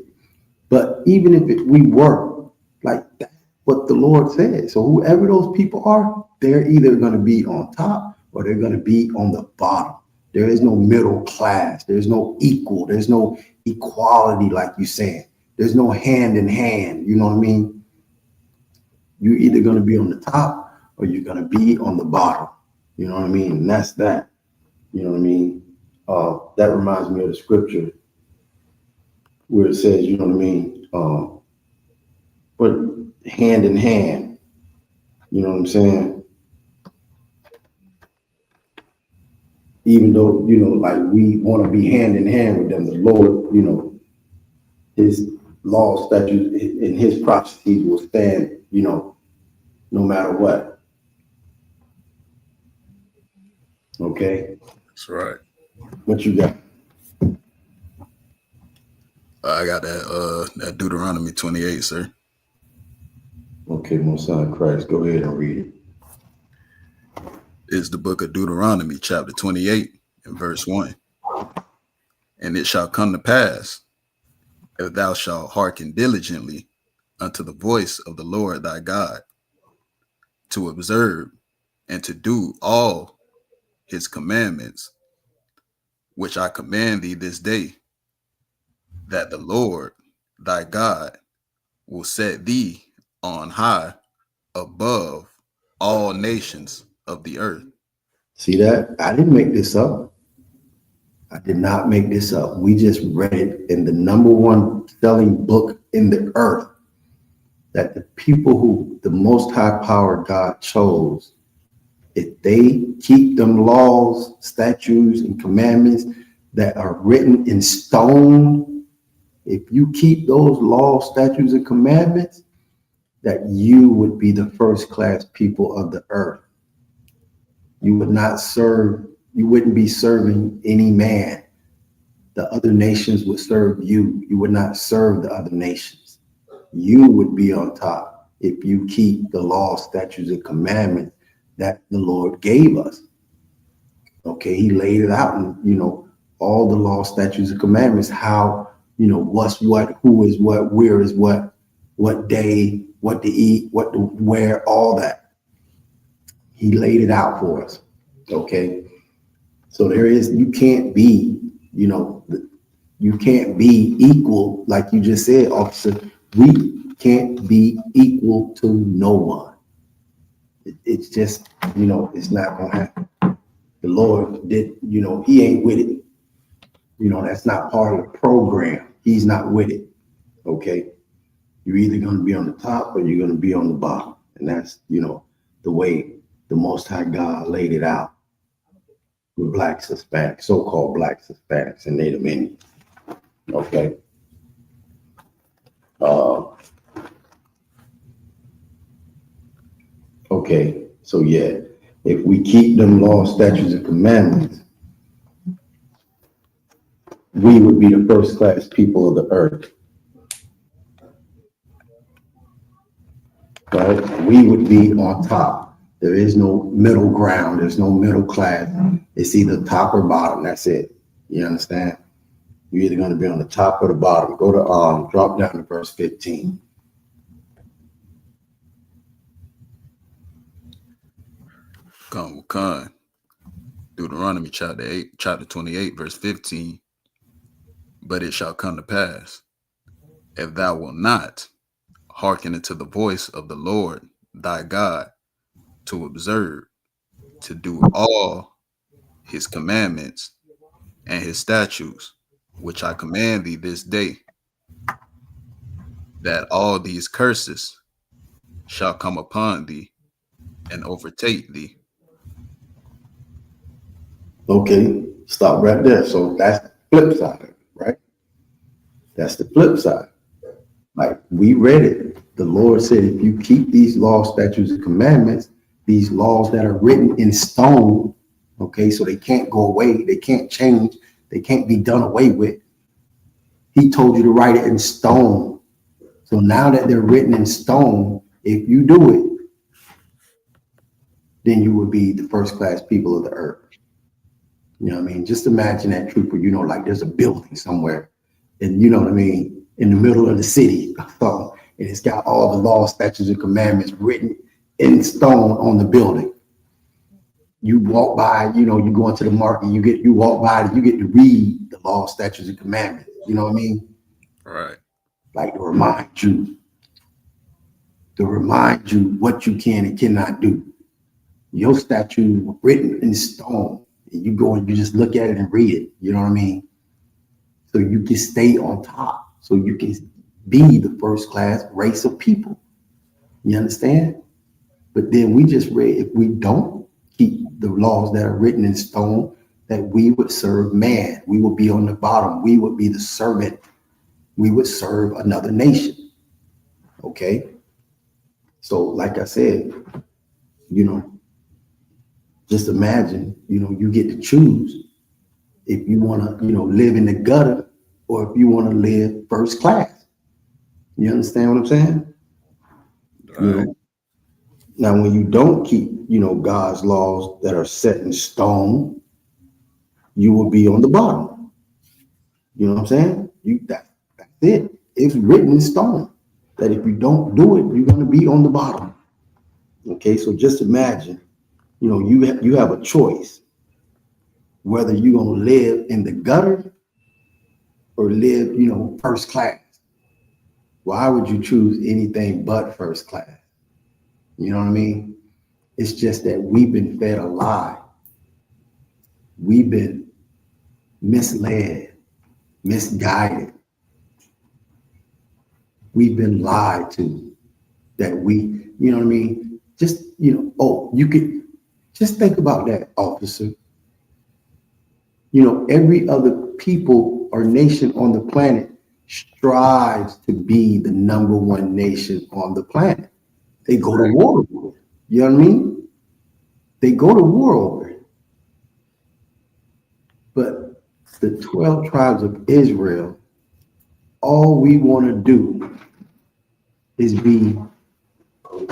But even if we were, like, that's what the Lord said. So whoever those people are, they're either going to be on top or they're going to be on the bottom. There is no middle class. There's no equal. There's no equality, like you saying. There's no hand in hand. You know what I mean? You're either going to be on the top or you're going to be on the bottom. You know what I mean? And that's that. You know what I mean? That reminds me of the scripture where it says, you know what I mean? But hand in hand. You know what I'm saying? Even though, like we want to be hand in hand with them, the Lord, his laws, statutes, and his prophecies will stand, no matter what. Okay? That's right. What you got? I got that Deuteronomy 28, sir. Okay, my son Christ, go ahead and read it. It's the book of Deuteronomy, chapter 28, and verse 1. And it shall come to pass, if thou shalt hearken diligently unto the voice of the Lord thy God, to observe and to do all his commandments, which I command thee this day, that the Lord thy God will set thee on high above all nations of the earth. See that? I didn't make this up. I did not make this up. We just read it in the number one selling book in the earth, that the people who the Most High Power God chose, if they keep them laws, statutes, and commandments that are written in stone, if you keep those laws, statutes, and commandments, that you would be the first class people of the earth. You would not serve, you wouldn't be serving any man. The other nations would serve you. You would not serve the other nations. You would be on top if you keep the law, statutes, and commandments that the Lord gave us. Okay, he laid it out and, all the law, statutes, and commandments, how, what's what, who is what, where is what day, what to eat, what to wear, all that. He laid it out for us. Okay. So you can't be, you can't be equal, like you just said, officer. We can't be equal to no one. It's just, it's not going to happen. The Lord did, he ain't with it. That's not part of the program. He's not with it. Okay. You're either going to be on the top or you're going to be on the bottom. And that's, the way the Most High God laid it out. with blacks, Hispanics, so-called blacks, Hispanics, and Native Indians. Okay. Okay. So yeah, if we keep them laws, statutes, and commandments, we would be the first class people of the earth. Right? We would be on top. There is no middle ground. There's no middle class. It's either top or bottom. That's it. You understand? You're either going to be on the top or the bottom. Go to drop down to verse 15. Con. Deuteronomy chapter 28, verse 15. But it shall come to pass, if thou wilt not hearken unto the voice of the Lord thy God, to observe, to do all his commandments and his statutes, which I command thee this day, that all these curses shall come upon thee and overtake thee. Okay, stop right there. So that's the flip side, right? That's the flip side. Like we read it. The Lord said, if you keep these laws, statutes, and commandments, these laws that are written in stone, okay, so they can't go away, they can't change, they can't be done away with. He told you to write it in stone. So now that they're written in stone, if you do it, then you would be the first class people of the earth. You know what I mean? Just imagine that, trooper, you know, like there's a building somewhere and you know what I mean, in the middle of the city, and it's got all the laws, statutes, and commandments written in stone on the building. You walk by, you know, you go into the market, you walk by, you get to read the laws, statutes, and commandments. You know what I mean? Right. Like to remind you what you can and cannot do. Your statute was written in stone. And you go and you just look at it and read it. You know what I mean? So you can stay on top. So you can be the first class race of people. You understand? But then we just read, if we don't keep the laws that are written in stone, that we would serve man. We would be on the bottom. We would be the servant. We would serve another nation. Okay? So like I said, you know, just imagine, you know, you get to choose if you want to, you know, live in the gutter or if you want to live first class. You understand what I'm saying? Right. You know? Now, when you don't keep, you know, God's laws that are set in stone, you will be on the bottom. You know what I'm saying? That's it. It's written in stone that if you don't do it, you're going to be on the bottom. Okay, so just imagine, you know, you have a choice whether you're going to live in the gutter or live, you know, first class. Why would you choose anything but first class? You know what I mean? It's just that we've been fed a lie. We've been misled, misguided. We've been lied to that we, you know what I mean? Just, you know, oh, you could just think about that, officer. You know, every other people or nation on the planet strives to be the number one nation on the planet. They go to war over it. You know what I mean? They go to war over it. But the 12 tribes of Israel, all we want to do is be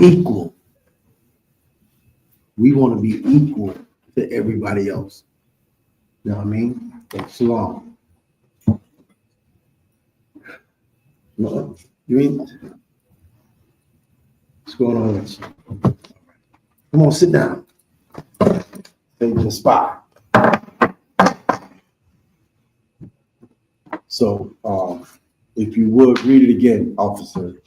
equal. We want to be equal to everybody else. You know what I mean? So, shalom. No, you mean? What's going on with you? Come on, sit down. Take the spot. So, if you would read it again, officer.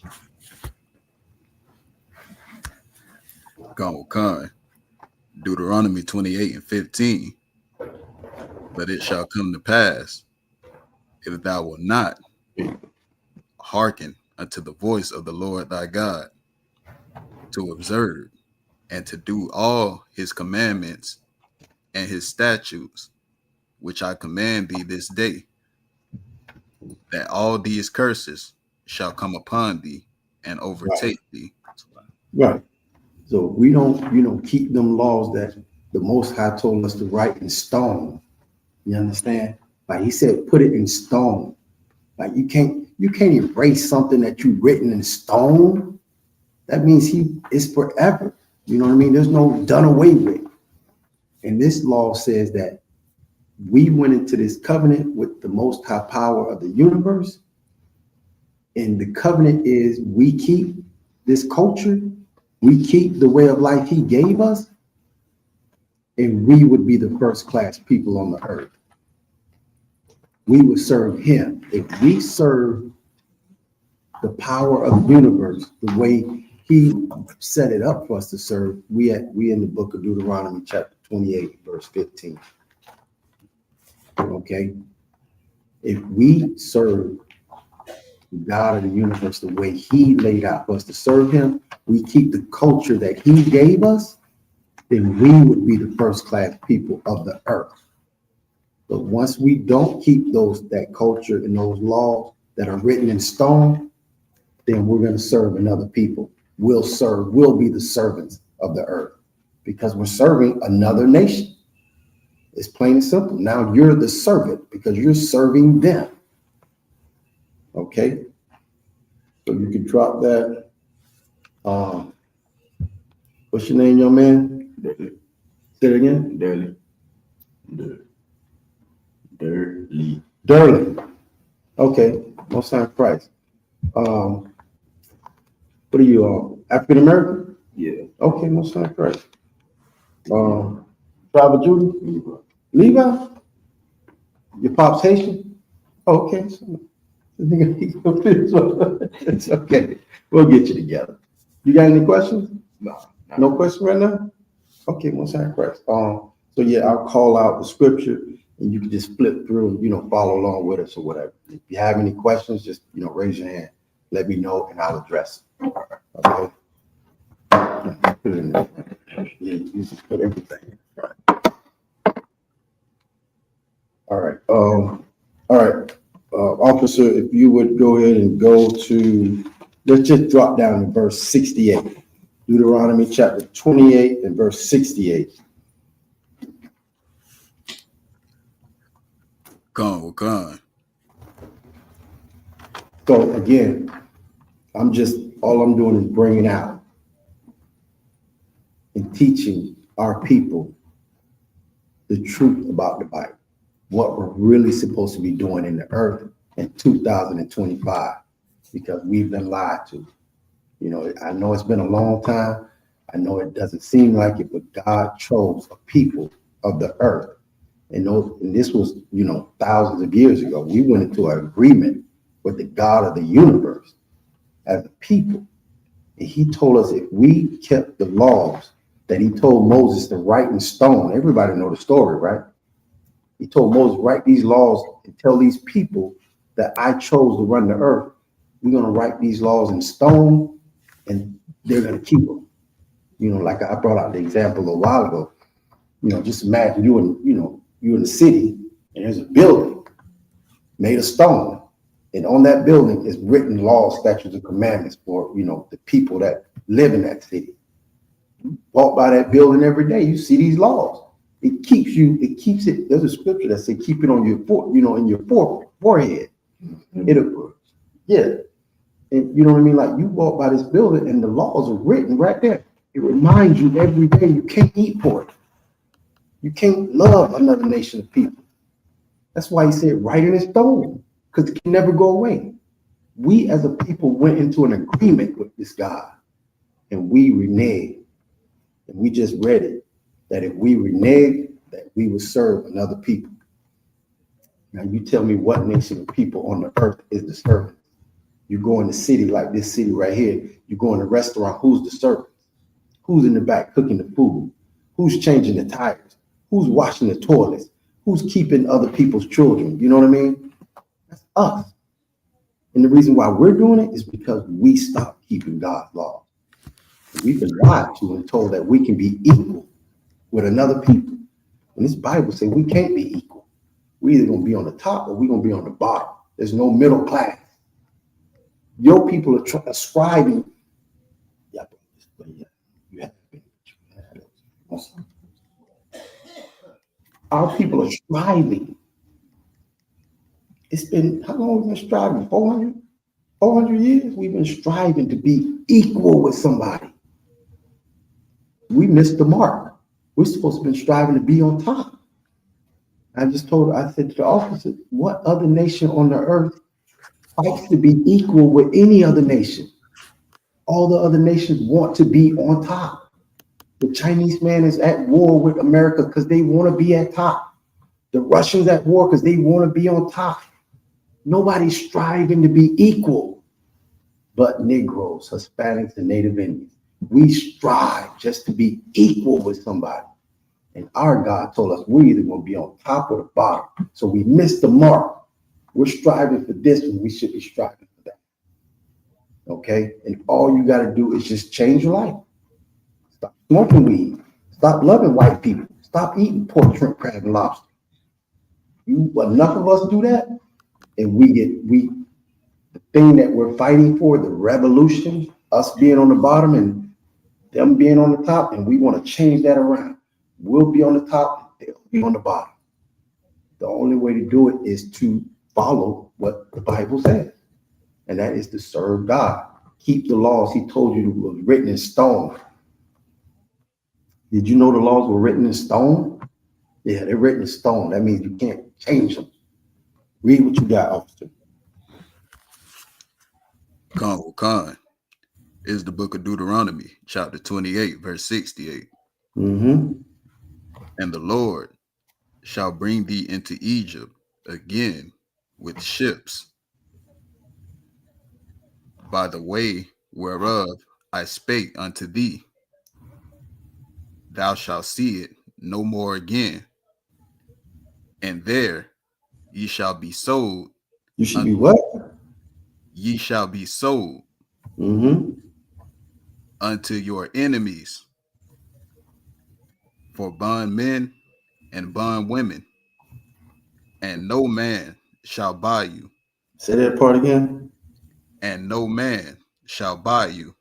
Con. Deuteronomy 28 and 15. But it shall come to pass, if thou wilt not hearken unto the voice of the Lord thy God, to observe and to do all his commandments and his statutes, which I command thee this day, that all these curses shall come upon thee and overtake thee. Right. So we don't, keep them laws that the Most High told us to write in stone. You understand? Like he said, put it in stone. Like you can't erase something that you've written in stone. That means it's forever. You know what I mean? There's no done away with. And this law says that we went into this covenant with the Most High power of the universe. And the covenant is we keep this culture, we keep the way of life he gave us, and we would be the first class people on the earth. We would serve him. If we serve the power of the universe the way he set it up for us to serve, we in the book of Deuteronomy chapter 28, verse 15. Okay? If we serve the God of the universe the way he laid out for us to serve him, we keep the culture that he gave us, then we would be the first class people of the earth. But once we don't keep that culture and those laws that are written in stone, then we're going to serve another people. We'll be the servants of the earth because we're serving another nation. It's plain and simple. Now you're the servant because you're serving them. Okay? So you can drop that. What's your name, young man? Durley. Say it again. Durley. Okay. Most High Christ. What are you, African American? Yeah. Okay, Most High Christ. Tribe of Judah? Levi? Your pop's Haitian? Okay. It's okay. We'll get you together. You got any questions? No question right now? Okay, Most High Christ. So yeah, I'll call out the scripture and you can just flip through and, follow along with us or whatever. If you have any questions, just, raise your hand. Let me know and I'll address it. Okay. Put it in there. Yeah, you just put everything. Right. All right. All right. Officer, if you would go ahead and go to, let's just drop down to verse 68. Deuteronomy chapter 28 and verse 68. Gone. So again, all I'm doing is bringing out and teaching our people the truth about the Bible, what we're really supposed to be doing in the earth in 2025, because we've been lied to. I know it's been a long time. I know it doesn't seem like it, but God chose a people of the earth. And this was, thousands of years ago. We went into an agreement with the God of the universe as a people. And he told us if we kept the laws that he told Moses to write in stone, everybody know the story, right? He told Moses, write these laws and tell these people that I chose to run the earth. We're going to write these laws in stone and they're going to keep them. Like I brought out the example a while ago. Just imagine you're in the city and there's a building made of stone. And on that building is written laws, statutes, and commandments for, the people that live in that city. You walk by that building every day, you see these laws. It keeps it. There's a scripture that says keep it on your in your forehead. Yeah. And you know what I mean? Like you walk by this building and the laws are written right there. It reminds you every day you can't eat pork. You can't love another nation of people. That's why he said write it in stone, because it can never go away. We as a people went into an agreement with this God and we reneged. And we just read it, that if we reneged, that we would serve another people. Now you tell me what nation of people on the earth is the servant? You go in the city like this city right here, you go in a restaurant, who's the servant? Who's in the back cooking the food? Who's changing the tires? Who's washing the toilets? Who's keeping other people's children? You know what I mean? That's us. And the reason why we're doing it is because we stopped keeping God's law. We've been lied to and told that we can be equal with another people. And this Bible says we can't be equal. We either gonna be on the top or we're gonna be on the bottom. There's no middle class. Your people are ascribing. Yeah, you have been. Our people are striving. It's been, how long have we been striving? 400 years? We've been striving to be equal with somebody. We missed the mark. We're supposed to have been striving to be on top. I said to the officer, what other nation on the earth fights to be equal with any other nation? All the other nations want to be on top. The Chinese man is at war with America because they want to be at top. The Russians at war because they want to be on top. Nobody's striving to be equal, but Negroes, Hispanics, and Native Indians. We strive just to be equal with somebody. And our God told us we're either going to be on top or the bottom. So we missed the mark. We're striving for this when we should be striving for that. Okay? And all you got to do is just change your life. Stop smoking weed. Stop loving white people. Stop eating pork, shrimp, crab, and lobster. Enough of us do that, and the thing that we're fighting for, the revolution, us being on the bottom and them being on the top, and we want to change that around. We'll be on the top, they'll be on the bottom. The only way to do it is to follow what the Bible says, and that is to serve God. Keep the laws he told you was written in stone. Did you know the laws were written in stone? Yeah, they're written in stone. That means you can't change them. Read what you got, officer. Khan is the book of Deuteronomy, chapter 28, verse 68. Mm-hmm. And the Lord shall bring thee into Egypt again with ships by the way whereof I spake unto thee. Thou shalt see it no more again. And there ye shall be sold. You should be what? Ye shall be sold unto your enemies for bondmen and bondwomen, and no man shall buy you. Say that part again. And no man shall buy you.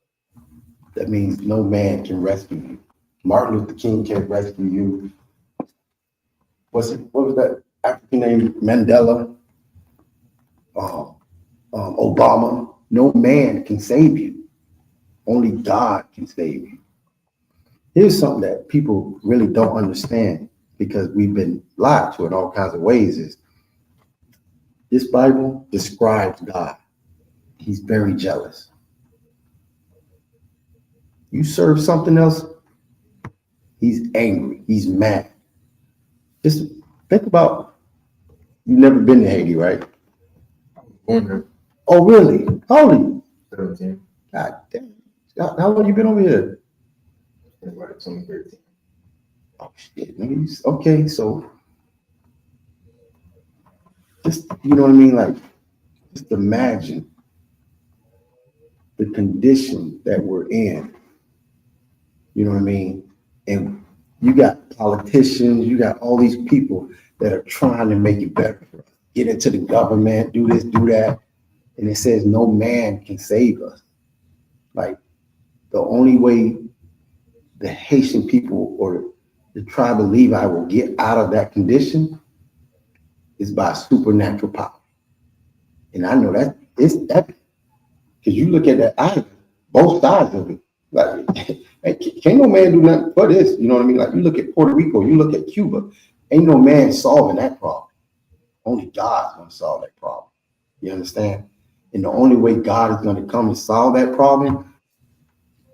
That means no man can rescue you. Martin Luther King can't rescue you. What was that African name? Mandela, Obama. No man can save you. Only God can save you. Here's something that people really don't understand because we've been lied to in all kinds of ways is this Bible describes God. He's very jealous. You serve something else, he's angry. He's mad. Just think about, you've never been to Haiti, right? Oh, really? How old are you? 17. God damn. How long you been over here? Like 2013. Oh, shit. Okay, so just, you know what I mean? Like, just imagine the condition that we're in. You know what I mean? And you got politicians, you got all these people that are trying to make it better for us. Get into the government, do this, do that. And it says no man can save us. Like, the only way the Haitian people or the tribe of Levi will get out of that condition is by supernatural power. And I know that it's epic. Because you look at that island, both sides of it. Like, can't no man do nothing for this. You know what I mean? Like, you look at Puerto Rico, you look at Cuba, ain't no man solving that problem. Only God's going to solve that problem. You understand? And the only way God is going to come and solve that problem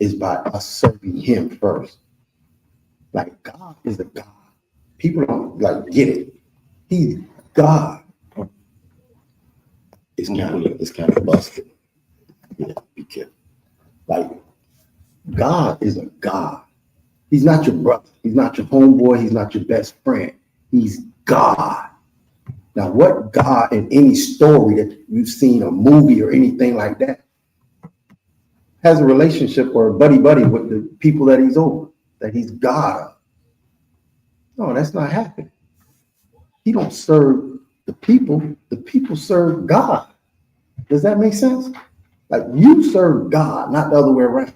is by us serving him first. Like, God is a God. People don't get it. He's God. It's kind of busted. Yeah, be careful. Like, God is a God. He's not your brother. He's not your homeboy. He's not your best friend. He's God. Now, what God in any story that you've seen, a movie or anything like that, has a relationship or a buddy with the people that he's over, that he's God of. No, that's not happening. He don't serve the people serve God. Does that make sense? Like you serve God, not the other way around.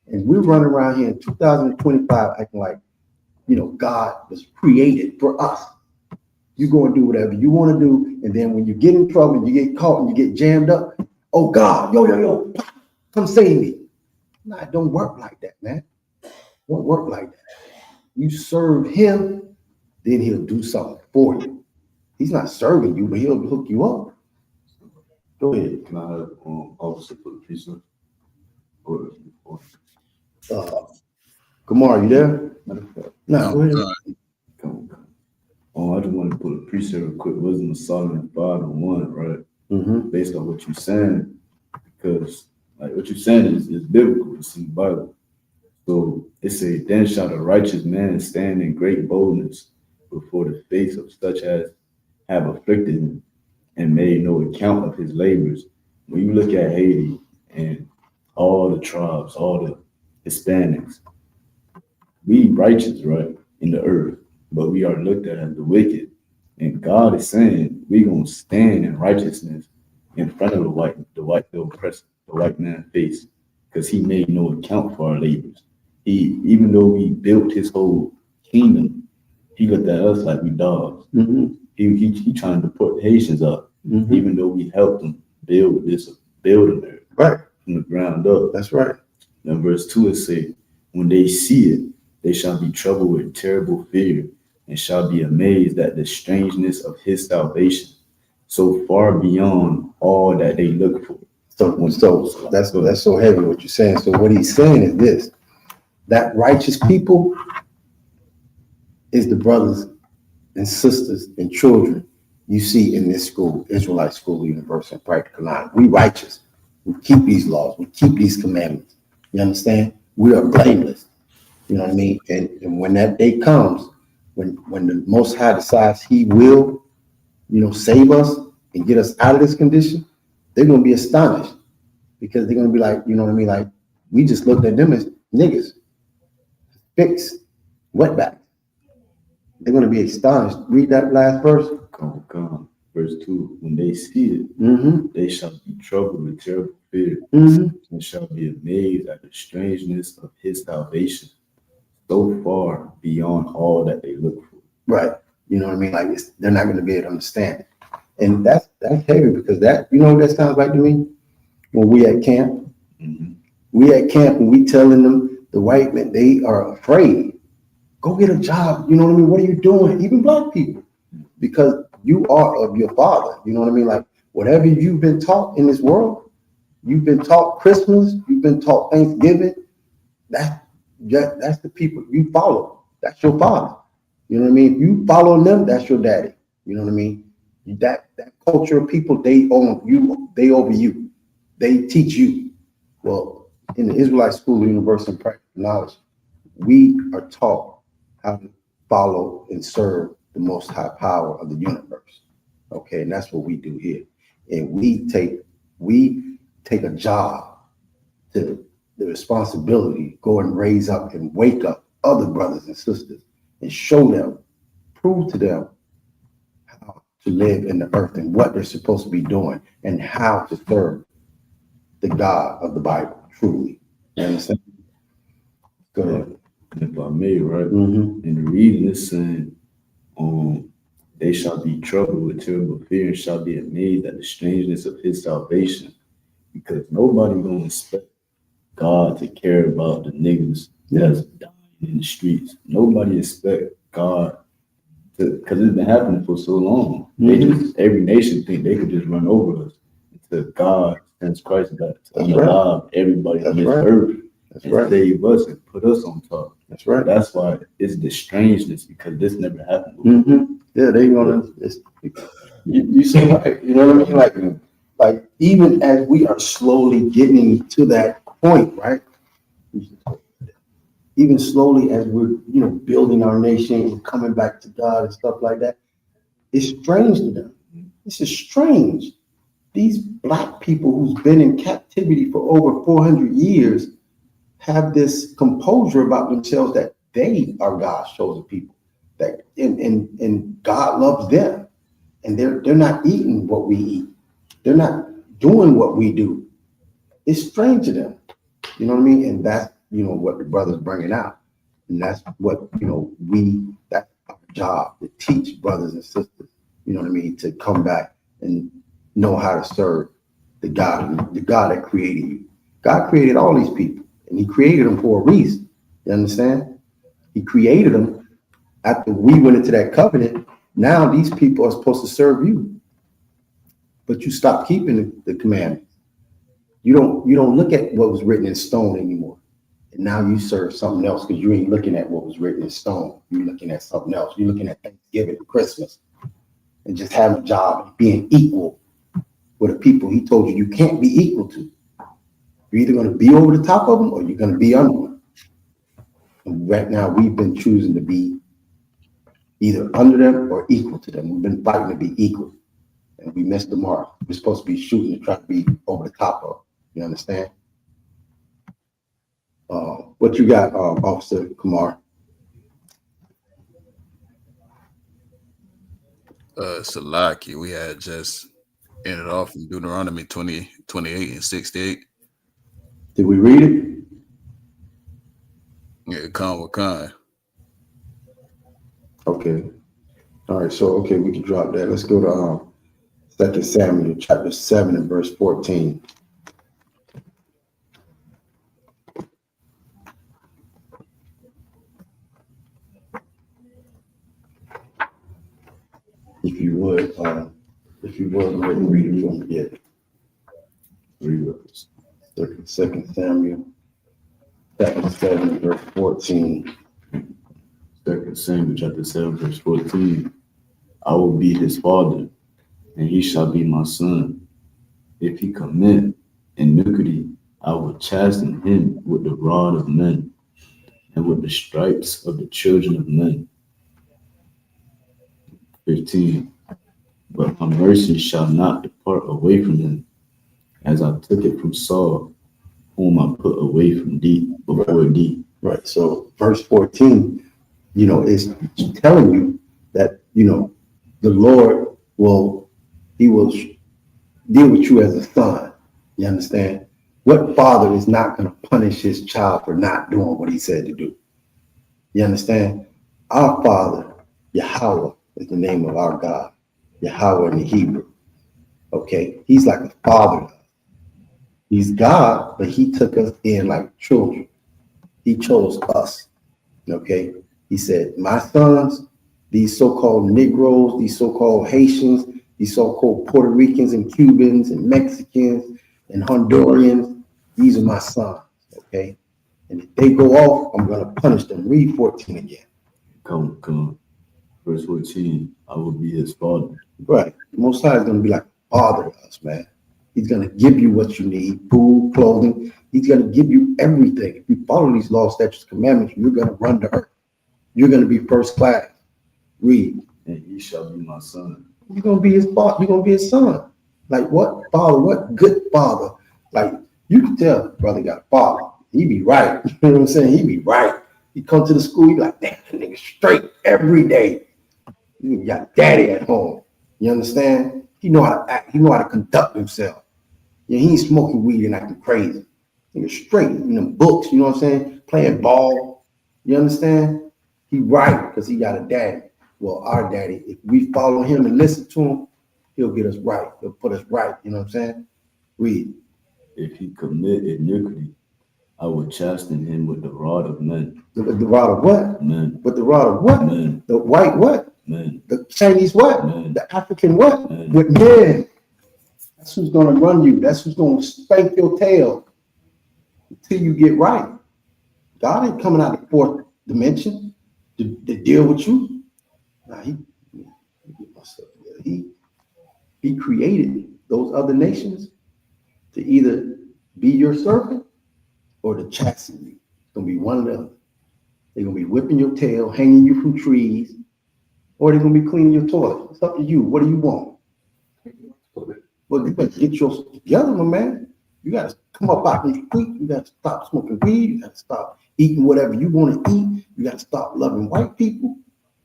And we're running around here in 2025 acting like, God was created for us. You go and do whatever you want to do. And then when you get in trouble and you get caught and you get jammed up, oh God, yo, come save me. No, it don't work like that, man. It won't work like that. You serve him, then he'll do something for you. He's not serving you, but he'll hook you up. Go ahead. Can I have officer for the precinct? Or Kamar, you there? No, go ahead. I just want to put a precept real quick. Wisdom of Solomon 5:1, right? Mm-hmm. Based on what you're saying, because like what you're saying is biblical. It's in the Bible. So it says, "Then shall the righteous man stand in great boldness before the face of such as have afflicted him, and made no account of his labors." When you look at Haiti and all the tribes, all the Hispanics, we righteous, right, in the earth, but we are looked at as the wicked. And God is saying we're gonna stand in righteousness in front of the oppressed, the white man's face, because he made no account for our labors. Even though we built his whole kingdom, he looked at us like we dogs. Mm-hmm. He trying to put Haitians up, Mm-hmm. even though we helped them build this building there Right. from the ground up. That's right. Now verse 2 it say, when they see it, they shall be troubled with terrible fear, and shall be amazed at the strangeness of his salvation, so far beyond all that they look for. So that's so heavy what you're saying. So what he's saying is this: that righteous people is the brothers and sisters and children you see in this school, Israelite School, Universal and Practical Line. We righteous. We keep these laws. We keep these commandments. You understand? We are blameless. You know what I mean? And when that day comes, when the Most High decides he will, save us and get us out of this condition, they're going to be astonished, because they're going to be like, you know what I mean? Like, we just looked at them as niggas, fixed, wetback. They're going to be astonished. Read that last verse. Come. Verse 2, when they see it, Mm-hmm. they shall be troubled with terrible fear, Mm-hmm. and shall be amazed at the strangeness of his salvation, so far beyond all that they look for. Right. You know what I mean? Like, they're not going to be able to understand it. And that's heavy, because that, what that sounds like to me? When we at camp, Mm-hmm. we at camp and we telling them, the white men, they are afraid. Go get a job. You know what I mean? What are you doing? Even black people, because you are of your father. You know what I mean? Like, whatever you've been taught in this world, you've been taught Christmas, you've been taught Thanksgiving. That's the people you follow. That's your father. You know what I mean? If you follow them, that's your daddy. You know what I mean? That culture of people, they own you. They over you. They teach you. Well, in the Israelite School of Universal and Practical Knowledge, we are taught how to follow and serve the Most High power of the universe. Okay, and that's what we do here. And we take a job, to the responsibility, go and raise up and wake up other brothers and sisters and show them, prove to them how to live in the earth and what they're supposed to be doing and how to serve the God of the Bible truly. You understand? Go ahead. And if I may, right? Mm-hmm. And the reason is saying, they shall be troubled with terrible fear, and shall be amazed at the strangeness of his salvation, because nobody gonna expect God to care about the niggas that's dying in the streets. Nobody expect God to, because it's been happening for so long. Every nation think they could just run over us until God sends Christ back to unalive everybody on this earth and save us and put us on top. That's right. That's why it's the strangeness, because this never happened before. Mm-hmm. Yeah, they gonna. You see, like, you know what I mean? Like even as we are slowly getting to that point, right? Even slowly as we're, building our nation and coming back to God and stuff like that, it's strange to them. This is strange. These black people who's been in captivity for over 400 years have this composure about themselves that they are God's chosen people, that and God loves them, and they're not eating what we eat. They're not doing what we do. It's strange to them. You know what I mean? And that's, what the brother's bringing out. And that's what, that's our job, to teach brothers and sisters, you know what I mean, to come back and know how to serve the God that created you. God created all these people, and he created them for a reason. You understand? He created them after we went into that covenant. Now these people are supposed to serve you, but you stop keeping the commandments. You don't look at what was written in stone anymore. And now you serve something else because you ain't looking at what was written in stone. You're looking at something else. You're looking at Thanksgiving and Christmas and just having a job and being equal with the people he told you can't be equal to. You're either going to be over the top of them or you're going to be under them. And right now we've been choosing to be either under them or equal to them. We've been fighting to be equal, and we missed the mark. We're supposed to be shooting to try to be over the top of them. You understand? What you got, Officer Kumar? Salaki, we had just ended off in Deuteronomy 20:28 and 68. Did we read it? Yeah, Khan with Khan. Okay. All right. So, okay, we can drop that. Let's go to 2 Samuel chapter 7 and verse 14. If you would, go ahead and read it for me. Yeah. Read it. 2 Samuel chapter 7 and verse 14. 2 Samuel chapter 7, verse 14. I will be his father, and he shall be my son. If he commit iniquity, I will chasten him with the rod of men and with the stripes of the children of men. 15. But my mercy shall not depart away from him, as I took it from Saul, whom I put away from thee before thee. Right. So verse 14, is telling you that, the Lord will deal with you as a son. You understand? What father is not going to punish his child for not doing what he said to do? You understand? Our Father, Yahweh, is the name of our God. Yahweh in the Hebrew. Okay? He's like a father. He's God, but he took us in like children. He chose us. Okay? He said, my sons, these so-called Negroes, these so-called Haitians, these so-called Puerto Ricans and Cubans and Mexicans and Hondurans, these are my sons. Okay? And if they go off, I'm going to punish them. Read 14 again. Come. Verse 14, I will be his father. Right. The Most High is going to be like a father to us, man. He's going to give you what you need, food, clothing. He's going to give you everything. If you follow these laws, statutes, commandments, you're going to run the earth. You're going to be first class. Read. And he shall be my son. You're going to be his father. You're going to be his son. Like what father? What good father? Like you can tell brother got a father. He be right. You know what I'm saying? He be right. He come to the school, he be like, damn, that nigga straight every day. You got daddy at home. You understand? He know how to act. He know how to conduct himself. Yeah, he ain't smoking weed and acting crazy. Nigga straight in them books, you know what I'm saying? Playing ball. You understand? He right because he got a daddy. Well, our daddy, if we follow him and listen to him, he'll get us right. He'll put us right. You know what I'm saying? Read. If he commit iniquity, I will chasten him with the rod of men. The rod of what? Men. With the rod of what? Men. The white what? Men. The Chinese what? Men. The African what? Men. With men. That's who's going to run you. That's who's going to spank your tail until you get right. God ain't coming out of the fourth dimension to deal with you. Nah, he created those other nations to either be your servant or to chasten you. It's going to be one of them. They're going to be whipping your tail, hanging you from trees, or they're going to be cleaning your toilet. It's up to you. What do you want? Well, you better get yourself together, my man. You got to come up out the street. You got to stop smoking weed. You got to stop eating whatever you want to eat. You got to stop loving white people.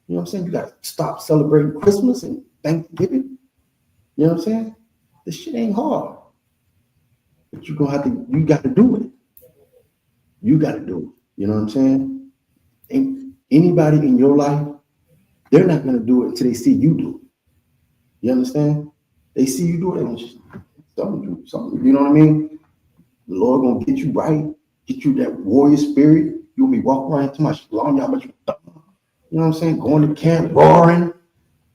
You know what I'm saying? You got to stop celebrating Christmas and Thanksgiving. You know what I'm saying? This shit ain't hard. But you got to do it. You got to do it. You know what I'm saying? Ain't anybody in your life, they're not going to do it until they see you do it. You understand? They see you do it. Something, you know what I mean? The Lord going to get you right, get you that warrior spirit. You'll be walking around too much long, y'all, but you know what I'm saying? Going to camp, roaring.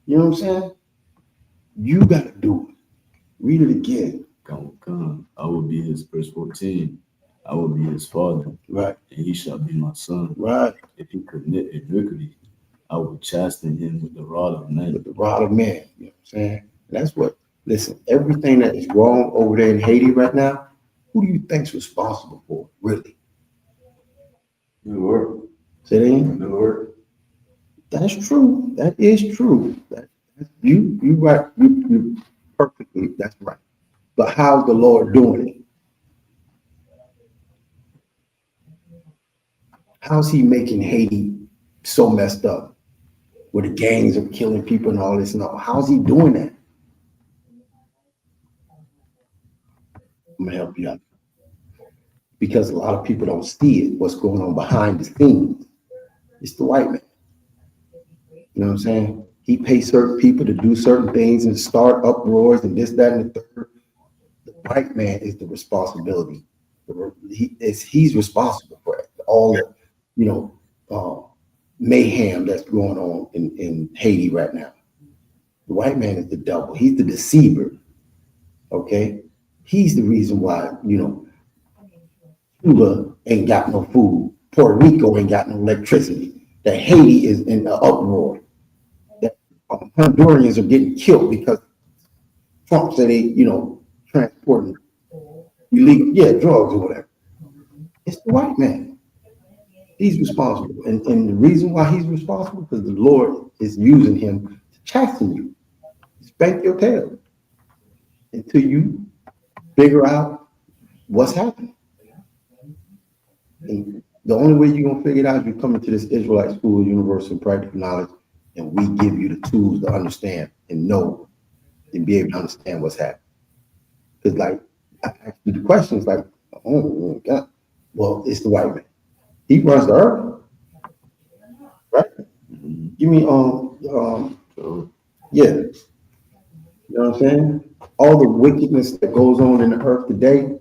You know what I'm saying? You got to do it. Read it again. Come. I will be his, verse 14. I will be his father. Right. And he shall be my son. Right. If he commit iniquity, I will chasten him with the rod of man. With the rod of man. You know what I'm saying? That's what, listen, everything that is wrong over there in Haiti right now, who do you think's responsible for, really? The Lord. Say that again? The Lord. That's true. That is true. You right. You perfectly. That's right. But how's the Lord doing it? How's he making Haiti so messed up? Where the gangs are killing people and all this and all. How's he doing that? I'm gonna help you out. Because a lot of people don't see it, what's going on behind the scenes. It's the white man. You know what I'm saying? He pays certain people to do certain things and start uproars and this, that, and the third. The white man is the responsibility. He's responsible for it. All the, mayhem that's going on in Haiti right now. The white man is the devil. He's the deceiver. Okay? He's the reason why, Cuba ain't got no food. Puerto Rico ain't got no electricity. That Haiti is in the uproar. That Hondurans are getting killed because Trump said they, transporting illegal, drugs or whatever. It's the white man. He's responsible. And the reason why he's responsible, because the Lord is using him to chasten you. Spank your tail until you figure out what's happening. And the only way you're going to figure it out is you come into this Israelite School of Universal and Practical Knowledge, and we give you the tools to understand and know and be able to understand what's happening. Because, I ask you the questions like, oh, my God. Well, it's the white man. He runs the earth. Right? Give me, yeah. You know what I'm saying? All the wickedness that goes on in the earth today,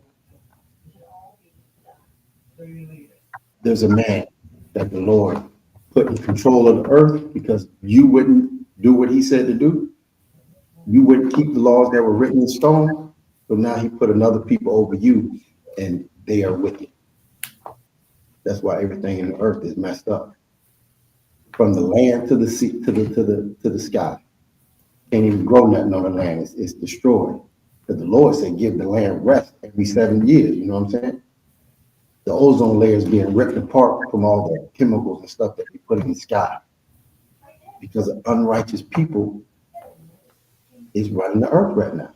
there's a man that the Lord put in control of the earth because you wouldn't do what he said to do. You wouldn't keep the laws that were written in stone. So now he put another people over you and they are wicked. That's why everything in the earth is messed up. From the land to the sea, to the sky. Can't even grow nothing on the land. It's destroyed. Because the Lord said give the land rest every 7 years. You know what I'm saying? The ozone layer is being ripped apart from all the chemicals and stuff that we put in the sky. Because of unrighteous people is running the earth right now.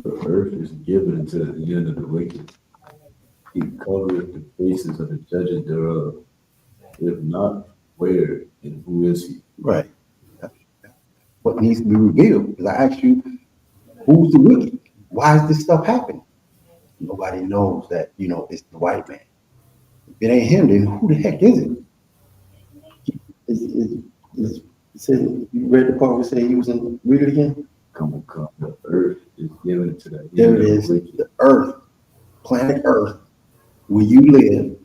The earth is given into the hand of the wicked. He covereth the faces of the judges thereof. If not, where and who is he? Right. That's what needs to be revealed. Because I asked you, who's the wicked? Why is this stuff happening? Nobody knows that, it's the white man. If it ain't him, then who the heck is it? You read the part where it said he was in, read it again? Come. The earth is given into the hand There of it the is. wicked. The earth, planet Earth, where you live,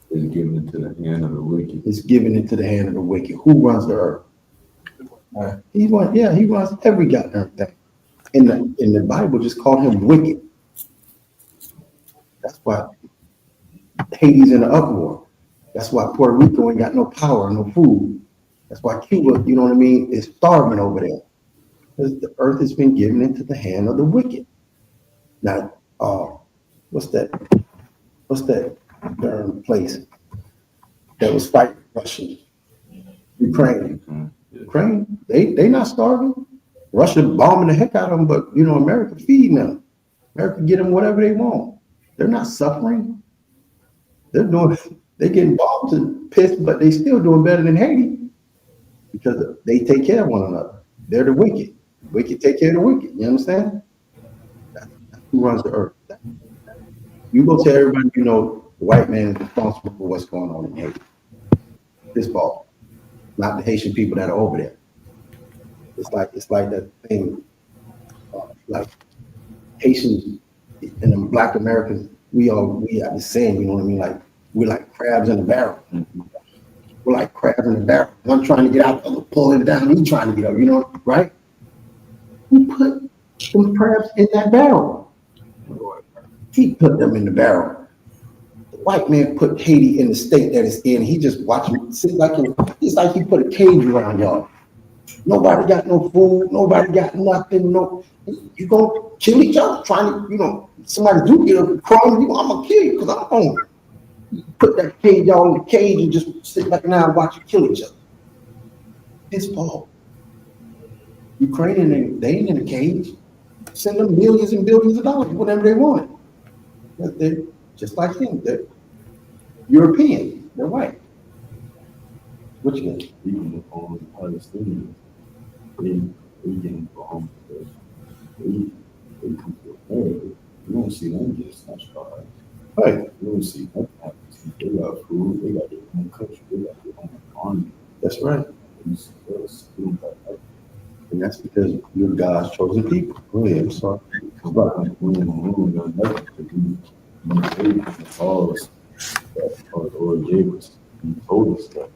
Is given into the hand of the wicked. is given into the hand of the wicked. Who runs the earth? He runs every goddamn thing. In the Bible, just called him wicked. That's why Haiti's in the uproar. That's why Puerto Rico ain't got no power, no food. That's why Cuba, is starving over there. Because the earth has been given into the hand of the wicked. Now, what's that darn place that was fighting Russia? Ukraine. Ukraine, they not starving. Russia bombing the heck out of them, but America feeding them. America get them whatever they want. They're not suffering. They get involved and pissed, but they still doing better than Haiti because they take care of one another. They're the wicked. Wicked take care of the wicked. You understand? That's who runs the earth. You go tell everybody you know the white man is responsible for what's going on in Haiti. His fault, not the Haitian people that are over there. It's like that thing, like Haitians and the Black Americans. We have the same. You know what I mean? Like we're like crabs in a barrel. We're like crabs in a barrel. One trying to get out, the other pulling it down. He trying to get up. You know, right? Who put some crabs in that barrel? He put them in the barrel. The white man put Haiti in the state that it's in. He just watching. It's like he put a cage around y'all. Nobody got no food. Nobody got nothing. No, you gonna kill each other trying to, you know, somebody do get a crumb. I'm gonna kill you because I'm hungry. Put that cage y'all in the cage and just sit back now and watch you kill each other. His fault. Ukrainian, they ain't in a cage. Send them millions and billions of dollars, whatever they want. They're just like him. They're European. They're white. What you got? Even on the Palestinians, they get involved because they come to America. You don't see them get snatched by. Right. You don't see nothing happen. They got food. They got their own country. They got their own army. That's right. You see us, we don't got nothing. And that's because you're God's chosen people. Go ahead. I'm sorry. But we don't got nothing to do. The laws that our Lord gave us. He told us that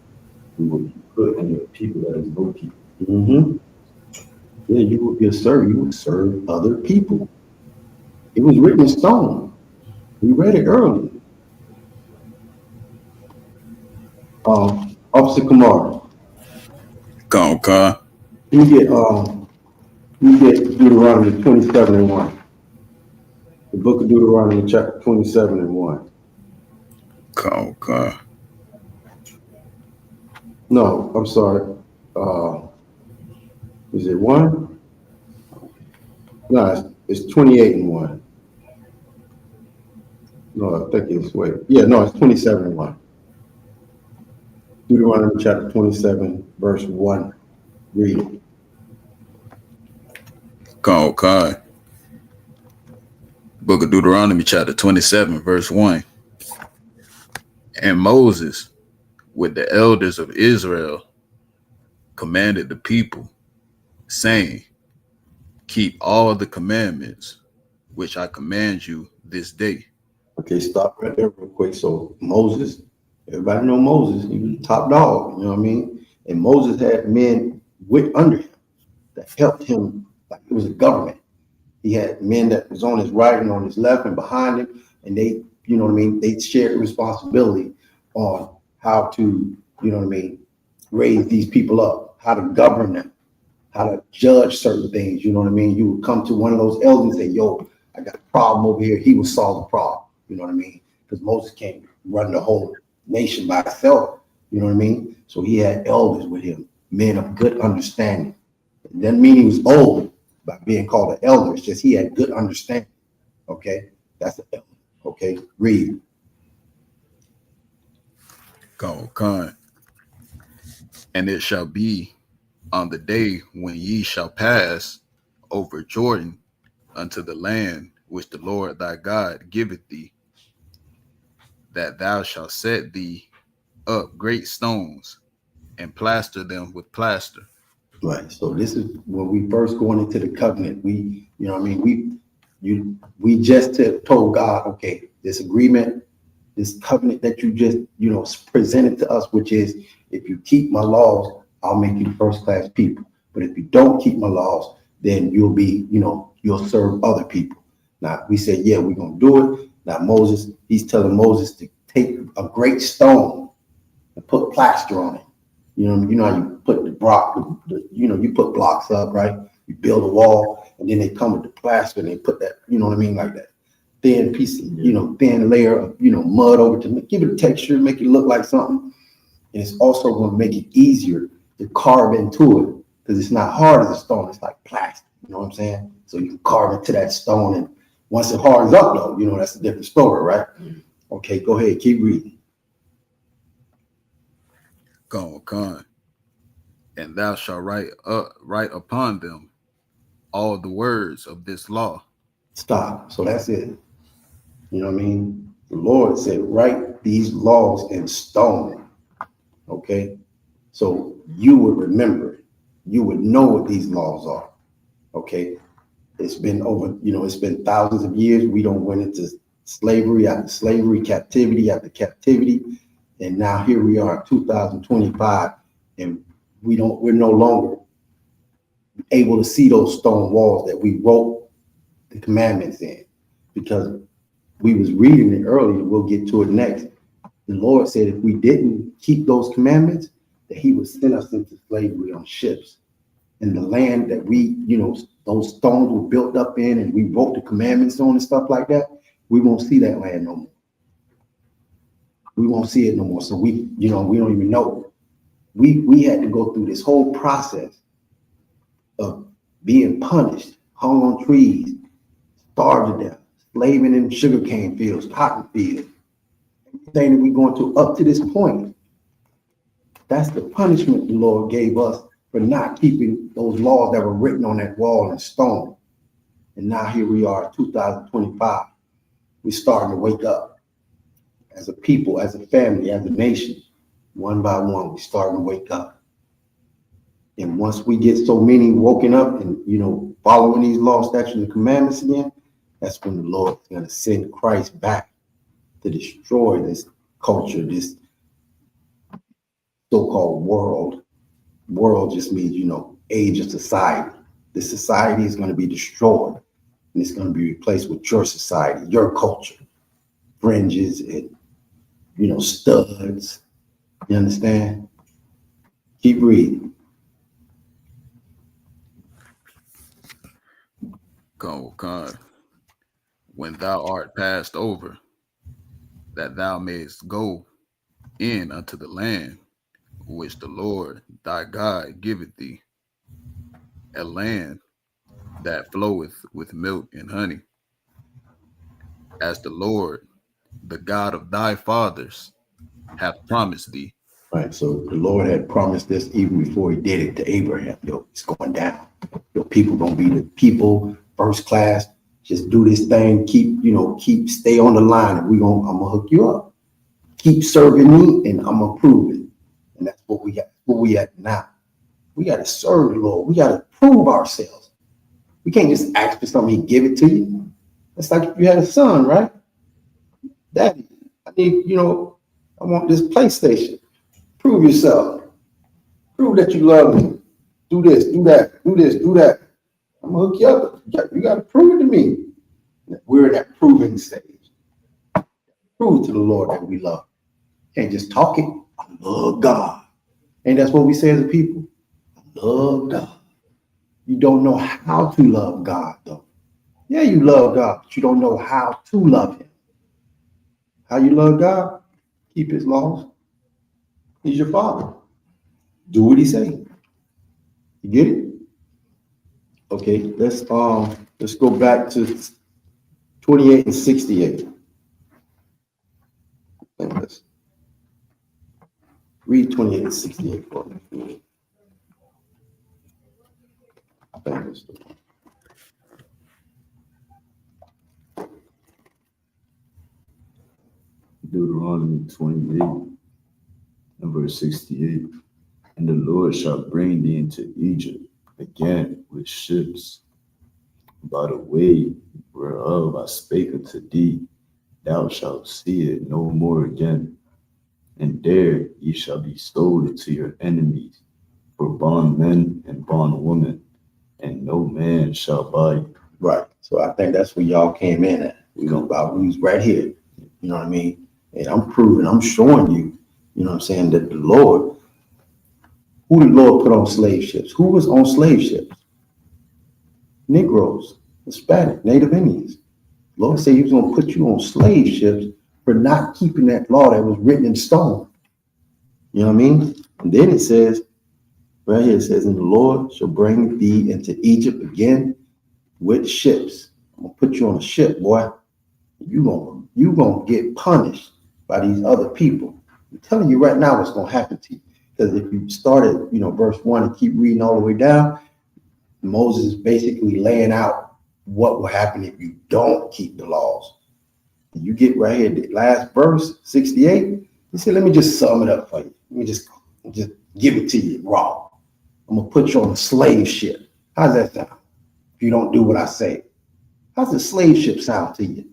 we will be put in a people that is no people. Mm-hmm. Yeah, you will be a servant. You will serve other people. It was written in stone. We read it earlier. Officer Kamara. Come on, Con. You get Deuteronomy 27:1. The book of Deuteronomy chapter 27:1. Come on, Con. No, I'm sorry. Is it 1? No, it's 28:1. No, I think it's it's 27:1. Deuteronomy chapter 27, verse 1. Read it. Come on, Con. Book of Deuteronomy chapter 27, verse 1. And Moses, with the elders of Israel, commanded the people, saying, keep all the commandments which I command you this day. Okay, stop right there real quick. So Moses, everybody know Moses, he was the top dog, you know what I mean? And Moses had men under him that helped him, like it was a government. He had men that was on his right and on his left and behind him, and they, you know what I mean, they shared responsibility on how to, you know what I mean, raise these people up, how to govern them, how to judge certain things, you know what I mean? You would come to one of those elders and say, yo, I got a problem over here. He would solve the problem, you know what I mean? Because Moses can't run the whole nation by himself, you know what I mean? So he had elders with him, men of good understanding. It doesn't mean he was old by being called an elder. It's just he had good understanding, okay? That's an elder, okay? Read. Go, Con. And it shall be on the day when ye shall pass over Jordan unto the land which the Lord thy God giveth thee, that thou shalt set thee up great stones and plaster them with plaster. Right. So this is when we first going into the covenant. We, you know what I mean? We just told God, okay, this agreement, this covenant that you just, you know, presented to us, which is if you keep my laws, I'll make you first class people. But if you don't keep my laws, then you'll be, you know, you'll serve other people. Now we said, yeah, we're going to do it. Now Moses, he's telling Moses to take a great stone and put plaster on it. You know how you put the block, you put blocks up, right? You build a wall and then they come with the plaster and they put that, you know what I mean? Like that thin piece of, thin layer of, mud over to give it a texture, make it look like something. And it's also going to make it easier to carve into it because it's not hard as a stone. It's like plastic, you know what I'm saying? So you can carve into that stone and Once it hardens up, though, that's a different story, right? Okay, go ahead, keep reading. Con. And thou shalt write upon them all the words of this law. Stop. So that's it. You know what I mean? The Lord said, write these laws in stone. Okay? So you would remember it. You would know what these laws are. Okay? It's been it's been thousands of years. We don't went into slavery after slavery, captivity after captivity. And now here we are in 2025, and we're no longer able to see those stone walls that we wrote the commandments in, because we was reading it earlier. We'll get to it next. The Lord said if we didn't keep those commandments, that he would send us into slavery on ships. And the land that we, those stones were built up in and we wrote the commandments on and stuff like that, we won't see that land no more. We won't see it no more. So we don't even know. We had to go through this whole process of being punished, hung on trees, starved to death, slaving in sugarcane fields, cotton fields, everything that we're going through up to this point. That's the punishment the Lord gave us for not keeping those laws that were written on that wall in stone. And now here we are in 2025. We're starting to wake up as a people, as a family, as a nation. One by one, we're starting to wake up. And once we get so many woken up and, following these laws, statutes, and commandments again, that's when the Lord is going to send Christ back to destroy this culture, this so-called world. World just means, age of society. This society is going to be destroyed, and it's going to be replaced with your society, your culture, fringes and, studs. You understand? Keep reading. Con. When thou art passed over, that thou mayest go in unto the land which the Lord thy God giveth thee, a land that floweth with milk and honey, as the Lord, the God of thy fathers, hath promised thee. Right. So the Lord had promised this even before he did it to Abraham. It's going down. Your people gonna be the people, first class. Just do this thing. Stay on the line, and I'm gonna hook you up. Keep serving me, and I'm gonna prove it. And that's what we got. Where we at now? We got to serve the Lord. We got to prove ourselves. We can't just ask for something, he give it to you. It's like if you had a son, right? Daddy, I need, I want this PlayStation. Prove yourself. Prove that you love me. Do this, do that, do this, do that. I'm gonna hook you up. You got to prove it to me. We're in that proving stage. Prove to the Lord that we love. Can't just talk it. I love God. And that's what we say as a people. I love God. You don't know how to love God, though. Yeah, you love God, but you don't know how to love him. How you love God? Keep his laws. He's your father. Do what he says. You get it? Okay, let's go back to 28 and 68. Let's read 28 and 68 for me. Deuteronomy 28 and verse 68. And the Lord shall bring thee into Egypt again with ships, by the way whereof I spake unto thee, thou shalt see it no more again. And there ye shall be sold into your enemies for bondmen and bondwomen, and no man shall buy you. Right. So I think that's where y'all came in at. We was right here. You know what I mean? And I'm showing you, that the Lord, who the Lord put on slave ships? Who was on slave ships? Negroes, Hispanic, Native Indians. The Lord said he was going to put you on slave ships for not keeping that law that was written in stone. You know what I mean? And then it says, right here it says, and the Lord shall bring thee into Egypt again with ships. I'm gonna put you on a ship, boy. You gonna get punished by these other people. I'm telling you right now what's gonna happen to you. Because if you started, verse 1 and keep reading all the way down, Moses is basically laying out what will happen if you don't keep the laws. You get right here, the last verse, 68. He said, let me just sum it up for you. Let me just give it to you raw. I'm gonna put you on a slave ship. How's that sound? If you don't do what I say. How's the slave ship sound to you?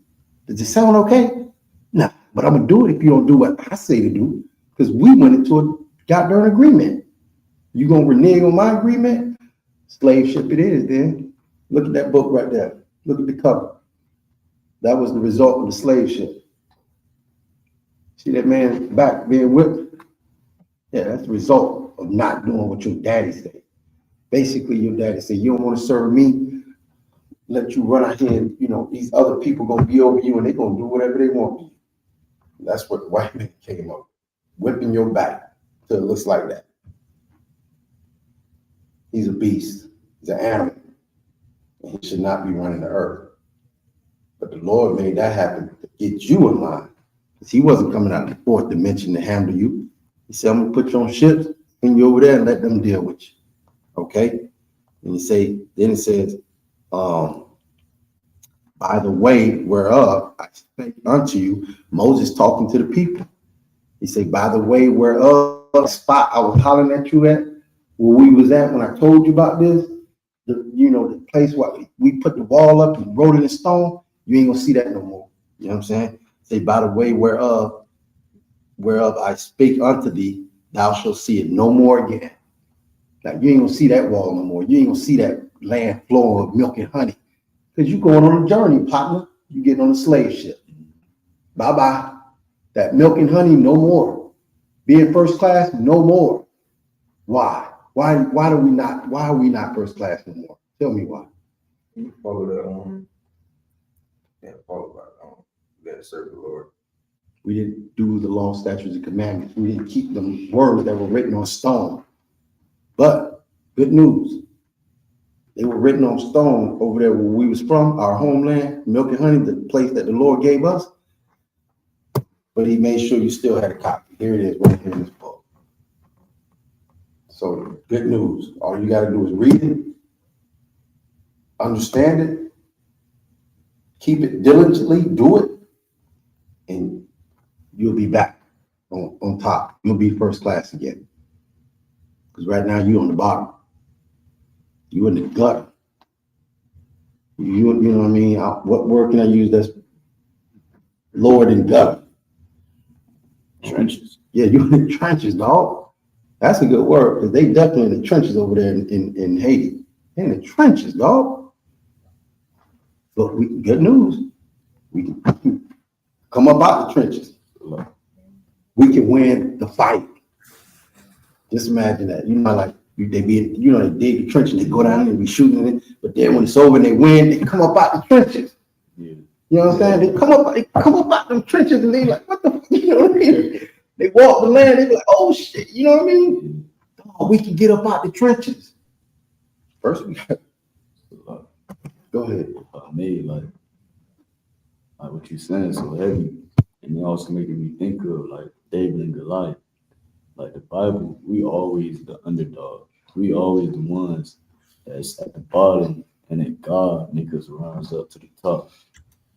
Does it sound okay? No, but I'm gonna do it if you don't do what I say to do, because we went into a goddamn agreement. You gonna renege on my agreement? Slave ship it is then. Look at that book right there. Look at the cover. That was the result of the slave ship. See that man back being whipped? Yeah, that's the result of not doing what your daddy said. Basically, your daddy said, you don't want to serve me, let you run out here and, these other people gonna be over you and they're gonna do whatever they want to you. That's what the white man came up, whipping your back till it looks like that. He's a beast. He's an animal. And he should not be running the earth. But the Lord made that happen to get you in line. Because he wasn't coming out of the fourth dimension to handle you. He said, I'm gonna put you on ships, bring you over there and let them deal with you. Okay? And then it says, by the way whereof I spake unto you, Moses talking to the people. He said, by the way whereof the spot I was hollering at you at, where we was at when I told you about this, the place where we put the wall up and wrote it in stone, you ain't gonna see that no more. You know what I'm saying? Say, by the way whereof I speak unto thee, thou shalt see it no more again. Now you ain't gonna see that wall no more. You ain't gonna see that land flowing with milk and honey. Because you're going on a journey, partner. You getting on a slave ship. Bye-bye. That milk and honey, no more. Being first class, no more. Why? Why are we not first class no more? Tell me why. You follow the that serve the Lord. We didn't do the law, statutes, and commandments. We didn't keep them words that were written on stone. But good news. They were written on stone over there where we was from, our homeland, milk and honey, the place that the Lord gave us. But he made sure you still had a copy. Here it is, right here in this book. So good news. All you got to do is read it, understand it, keep it diligently, do it, and you'll be back on top. You'll be first class again. Because right now you're on the bottom. You're in the gutter. You know what I mean? What word can I use that's lower than gutter? Trenches. Yeah, you're in the trenches, dog. That's a good word, because they definitely in the trenches over there in Haiti. They're in the trenches, dog. But good news. We can come up out the trenches. We can win the fight. Just imagine that. They dig the trench and they go down and be shooting it. But then when it's over and they win, they come up out the trenches. Yeah. You know what I'm saying? They come up out them trenches and they like, what the fuck? You know what I mean? They walk the land, they be like, oh shit, you know what I mean? Oh, we can get up out the trenches. First we got go ahead. Me, like what you saying so heavy. And it also making me think of like David and Goliath. Like the Bible, we always the underdog. We always the ones that's at the bottom, and then God make us rise up to the top.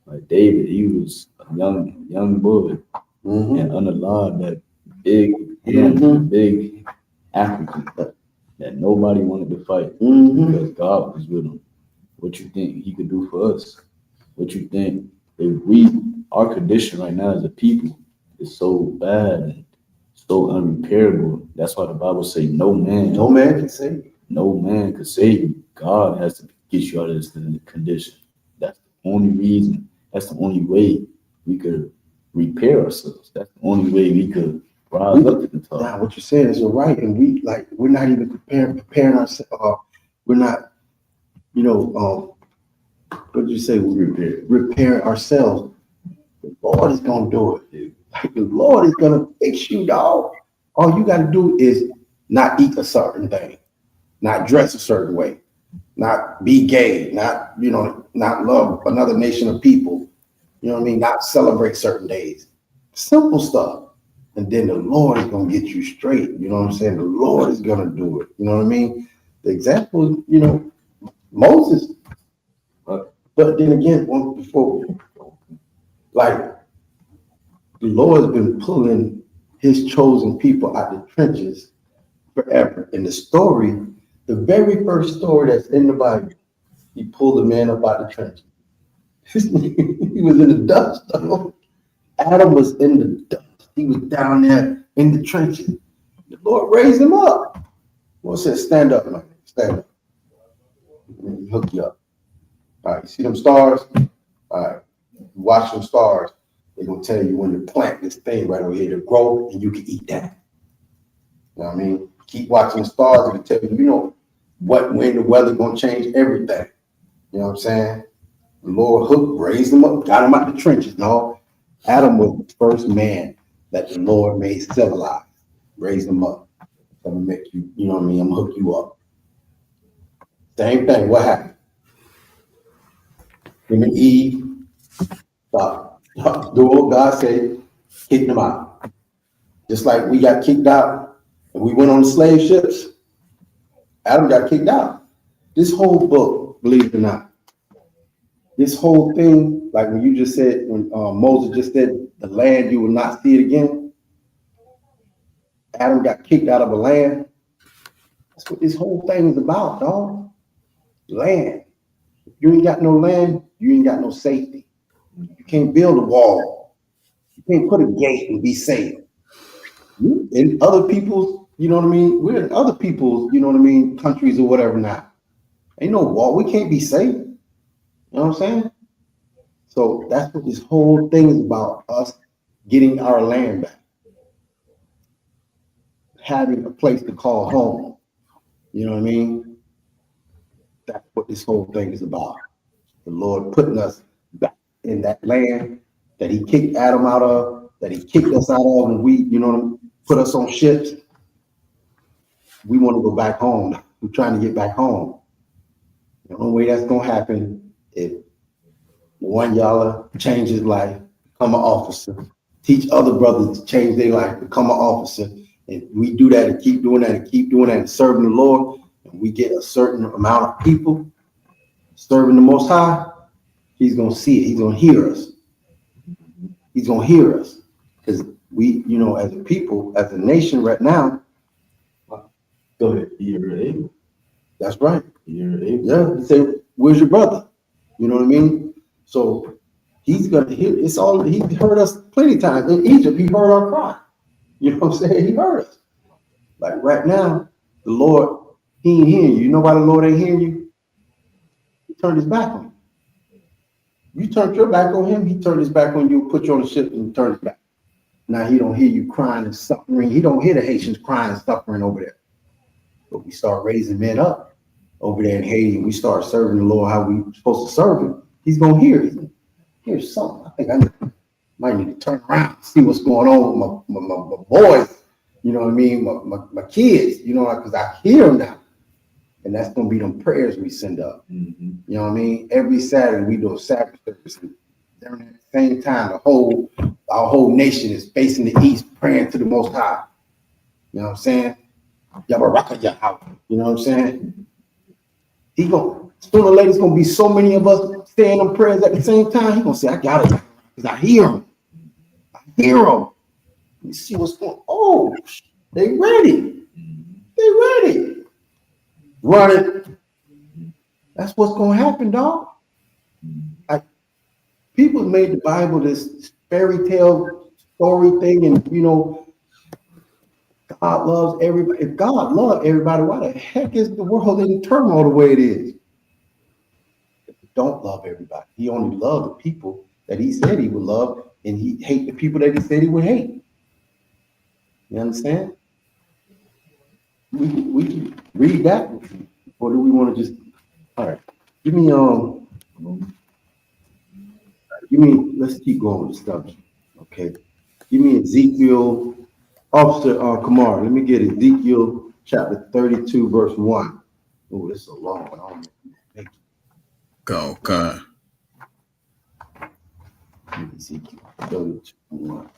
Like David, he was a young boy, and unalive that big African that nobody wanted to fight because God was with him. What you think he could do for us? What you think if our condition right now as a people is so bad and so unrepairable? That's why the Bible say no man can save you. No man can save you. God has to get you out of this condition. That's the only reason. That's the only way we could repair ourselves. That's the only way we could rise up to the top. Now, what you're saying is right, and we're not even preparing ourselves. We're not, what did you say? We repair ourselves. The Lord is gonna do it, dude. Like the Lord is gonna fix you, dog. All you gotta do is not eat a certain thing, not dress a certain way, not be gay, not not love another nation of people. You know what I mean? Not celebrate certain days. Simple stuff. And then the Lord is going to get you straight. You know what I'm saying? The Lord is going to do it. You know what I mean? The example, you know, Moses. But then again, before, like, the Lord has been pulling his chosen people out the trenches forever. In the story, the very first story that's in the Bible, he pulled the man up out the trenches. He was in the dust, though. Adam was in the dust. He was down there in the trenches. The Lord raised him up. Lord said, stand up, man. Stand up. Let me hook you up. All right, see them stars? All right, watch them stars. They're going to tell you when to plant this thing right over here to grow, and you can eat that. You know what I mean? Keep watching the stars. It'll tell you, you know, when the weather going to change everything. You know what I'm saying? The Lord hooked, raised him up, got him out the trenches. No, Adam was the first man that the Lord made civilized. Raised him up. I'm gonna make you, you know what I mean? I'm gonna hook you up. Same thing. What happened? Him and Eve stop doing what God said, kicked them out. Just like we got kicked out and we went on the slave ships, Adam got kicked out. This whole book, believe it or not, this whole thing, like when you just said, when Moses just said, the land, you will not see it again. Adam got kicked out of a land. That's what this whole thing is about, dog. Land. If you ain't got no land, you ain't got no safety. You can't build a wall. You can't put a gate and be safe. In other people's, you know what I mean? We're in other people's, you know what I mean, countries or whatever now. Ain't no wall. We can't be safe. You know what I'm saying? So that's what this whole thing is about, us getting our land back. Having a place to call home. You know what I mean? That's what this whole thing is about. The Lord putting us back in that land that he kicked Adam out of, that he kicked us out of, and we, you know, put us on ships. We want to go back home. We're trying to get back home. The only way that's going to happen is one y'all change his life, become an officer, teach other brothers to change their life, become an officer. And we do that and keep doing that and keep doing that and serving the Lord, and we get a certain amount of people serving the Most High, he's going to see it. He's going to hear us. He's going to hear us. Because we, you know, as a people, as a nation right now, Go ahead. You're able. that's right. You're able. Yeah, he say, where's your brother? You know what I mean? So he's going to hear, it's all, he heard us plenty of times. In Egypt, he heard our cry. You know what I'm saying? He heard us. Like right now, the Lord, he ain't hearing you. You know why the Lord ain't hearing you? He turned his back on you. You turned your back on him, he turned his back on you, put you on the ship and turned his back. Now he don't hear you crying and suffering. He don't hear the Haitians crying and suffering over there. But we start raising men up over there in Haiti, and we start serving the Lord how we supposed to serve him. He's gonna hear it. Here's something. I think I might need to turn around and see what's going on with my boys. You know what I mean? My kids. You know, because I hear them now, and that's gonna be them prayers we send up. Mm-hmm. You know what I mean? Every Saturday we do a Sabbath service. During that same time, our whole nation is facing the east, praying to the Most High. You know what I'm saying? Yabaraka Yahweh. You know what I'm saying? He gonna sooner or later it's gonna be so many of us saying them prayers at the same time. He gonna say, I got it, because I hear him. I hear him. Let me see what's going on. Oh, they ready. They ready. Run it. That's what's gonna happen, dog. People made the Bible this fairy tale story thing, and you know, God loves everybody. If God loved everybody, why the heck is the world in turmoil the way it is? Don't love everybody. He only loved the people that he said he would love, and he hate the people that he said he would hate. You understand? We can read that, or do we want to just? All right, give me let's keep going with the stuff. Okay, give me Ezekiel, Officer Kamar. Let me get Ezekiel chapter 32, verse 1. Oh, this is a long one. Con. Ezekiel 32:1.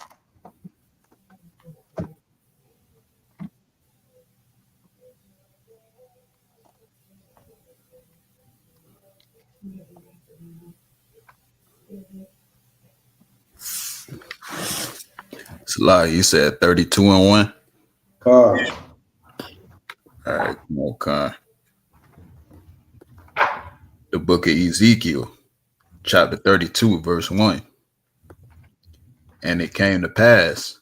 Salah, you said 32-1. Con. All right, come on, Con. The book of Ezekiel, chapter 32, verse 1. And it came to pass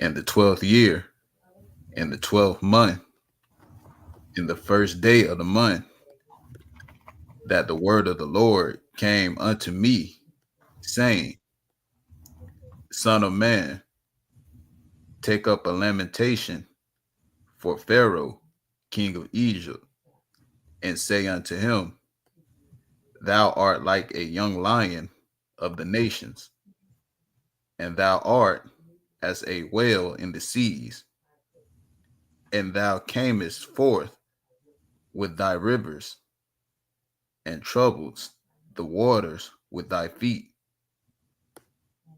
in the 12th year, in the 12th month, in the first day of the month, that the word of the Lord came unto me, saying, Son of man, take up a lamentation for Pharaoh, king of Egypt, and say unto him, Thou art like a young lion of the nations, and thou art as a whale in the seas, and thou camest forth with thy rivers, and troublest the waters with thy feet,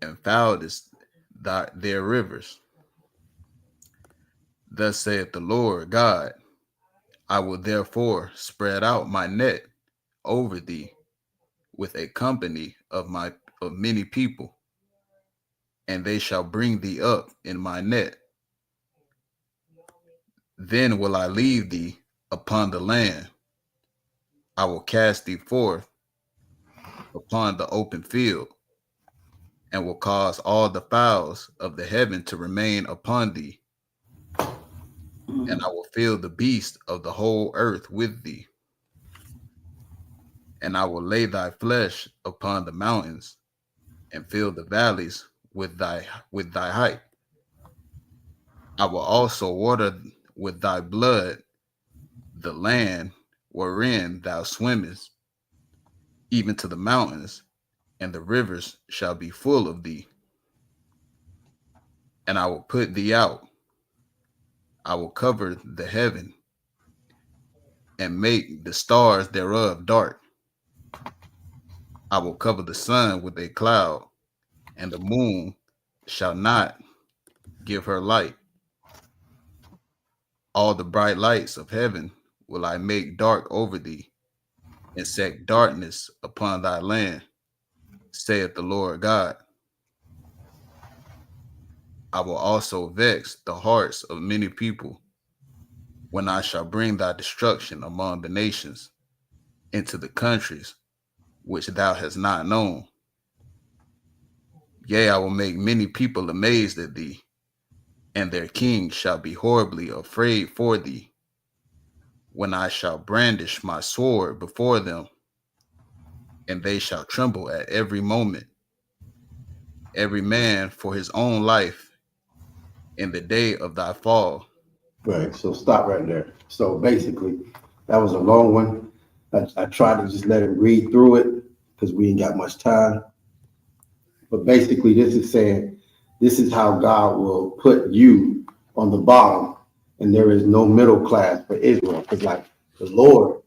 and fouledest their rivers. Thus saith the Lord God, I will therefore spread out my net over thee with a company of many people, and they shall bring thee up in my net. Then will I leave thee upon the land. I will cast thee forth upon the open field, and will cause all the fowls of the heaven to remain upon thee. And I will fill the beasts of the whole earth with thee. And I will lay thy flesh upon the mountains, and fill the valleys with thy height. I will also water with thy blood the land wherein thou swimmest, even to the mountains, and the rivers shall be full of thee. And I will put thee out. I will cover the heaven, and make the stars thereof dark. I will cover the sun with a cloud, and the moon shall not give her light. All the bright lights of heaven will I make dark over thee, and set darkness upon thy land, saith the Lord God. I will also vex the hearts of many people, when I shall bring thy destruction among the nations, into the countries which thou hast not known. Yea, I will make many people amazed at thee, and their kings shall be horribly afraid for thee, when I shall brandish my sword before them, and they shall tremble at every moment, every man for his own life, in the day of thy fall. Right. So stop right there. So basically, that was a long one. I tried to just let him read through it because we ain't got much time. But basically, this is saying this is how God will put you on the bottom, and there is no middle class for Israel. Because like the Lord,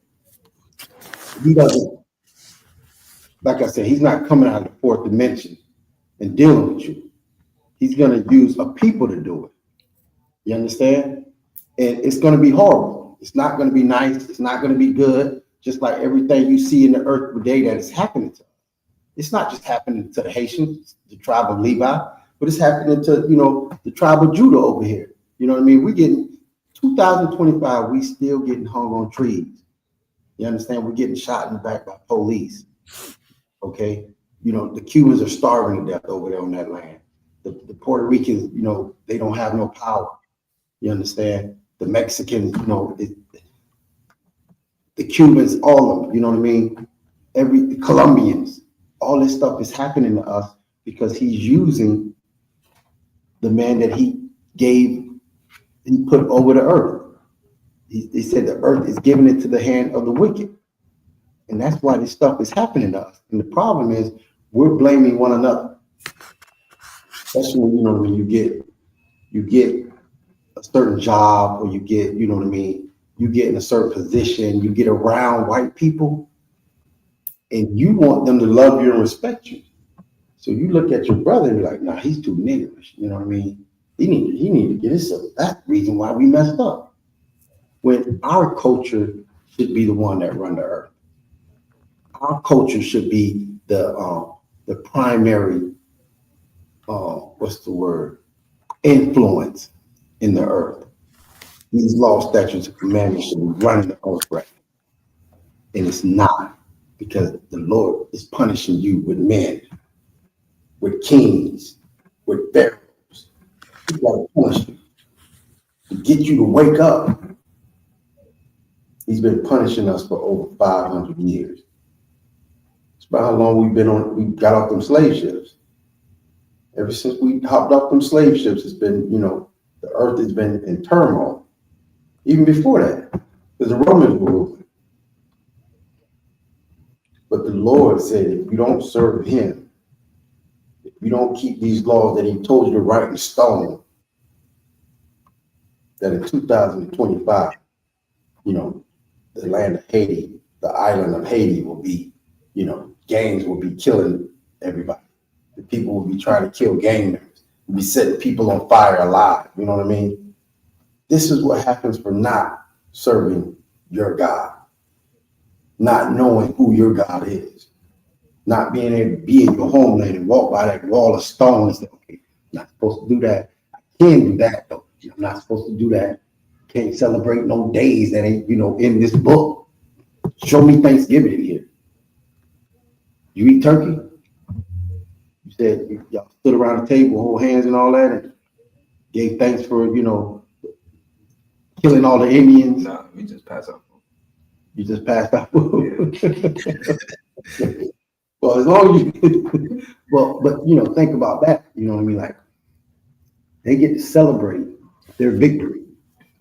he doesn't, like I said, he's not coming out of the fourth dimension and dealing with you. He's going to use a people to do it. You understand? And it's going to be horrible. It's not going to be nice. It's not going to be good. Just like everything you see in the earth today that is happening to us. It's not just happening to the Haitians, the tribe of Levi, but it's happening to, the tribe of Judah over here. You know what I mean? We're getting 2025, we still getting hung on trees. You understand? We're getting shot in the back by police. Okay? The Cubans are starving to death over there on that land. The Puerto Ricans, they don't have no power. You understand? The Mexicans, the Cubans, all of them, you know what I mean? The Colombians, all this stuff is happening to us because he's using the man that he put over the earth. He said the earth is giving it to the hand of the wicked. And that's why this stuff is happening to us. And the problem is we're blaming one another. Especially when you get a certain job, or you get, you get in a certain position, you get around white people, and you want them to love you and respect you. So you look at your brother and you're like, nah, he's too niggerish. You know what I mean? He need to get himself. That's the reason why we messed up. When our culture should be the one that run the earth. Our culture should be the primary influence in the earth. These laws, statutes, and commandments should be running the earth right. And it's not, because the Lord is punishing you with men, with kings, with pharaohs. He's got to punish you to get you to wake up. He's been punishing us for over 500 years. It's about how long we got off them slave ships. Ever since we hopped off them slave ships, it's been, the earth has been in turmoil. Even before that, because the Romans were ruling. But the Lord said, if you don't serve him, if you don't keep these laws that he told you to write in stone, that in 2025, the land of Haiti, the island of Haiti will be, gangs will be killing everybody. The people will be trying to kill gang members. We'll be setting people on fire alive. You know what I mean? This is what happens for not serving your God, not knowing who your God is, not being able to be in your homeland and walk by that wall of stone and say, okay, I'm not supposed to do that. I can do that, though. I'm not supposed to do that. Can't celebrate no days that ain't, in this book. Show me Thanksgiving in here. You eat turkey? You said y'all stood around the table, hold hands and all that, and gave thanks for, killing all the Indians. Nah, we just pass out. You just passed out. Yeah. Well, as long as you, but think about that. You know what I mean? Like, they get to celebrate their victory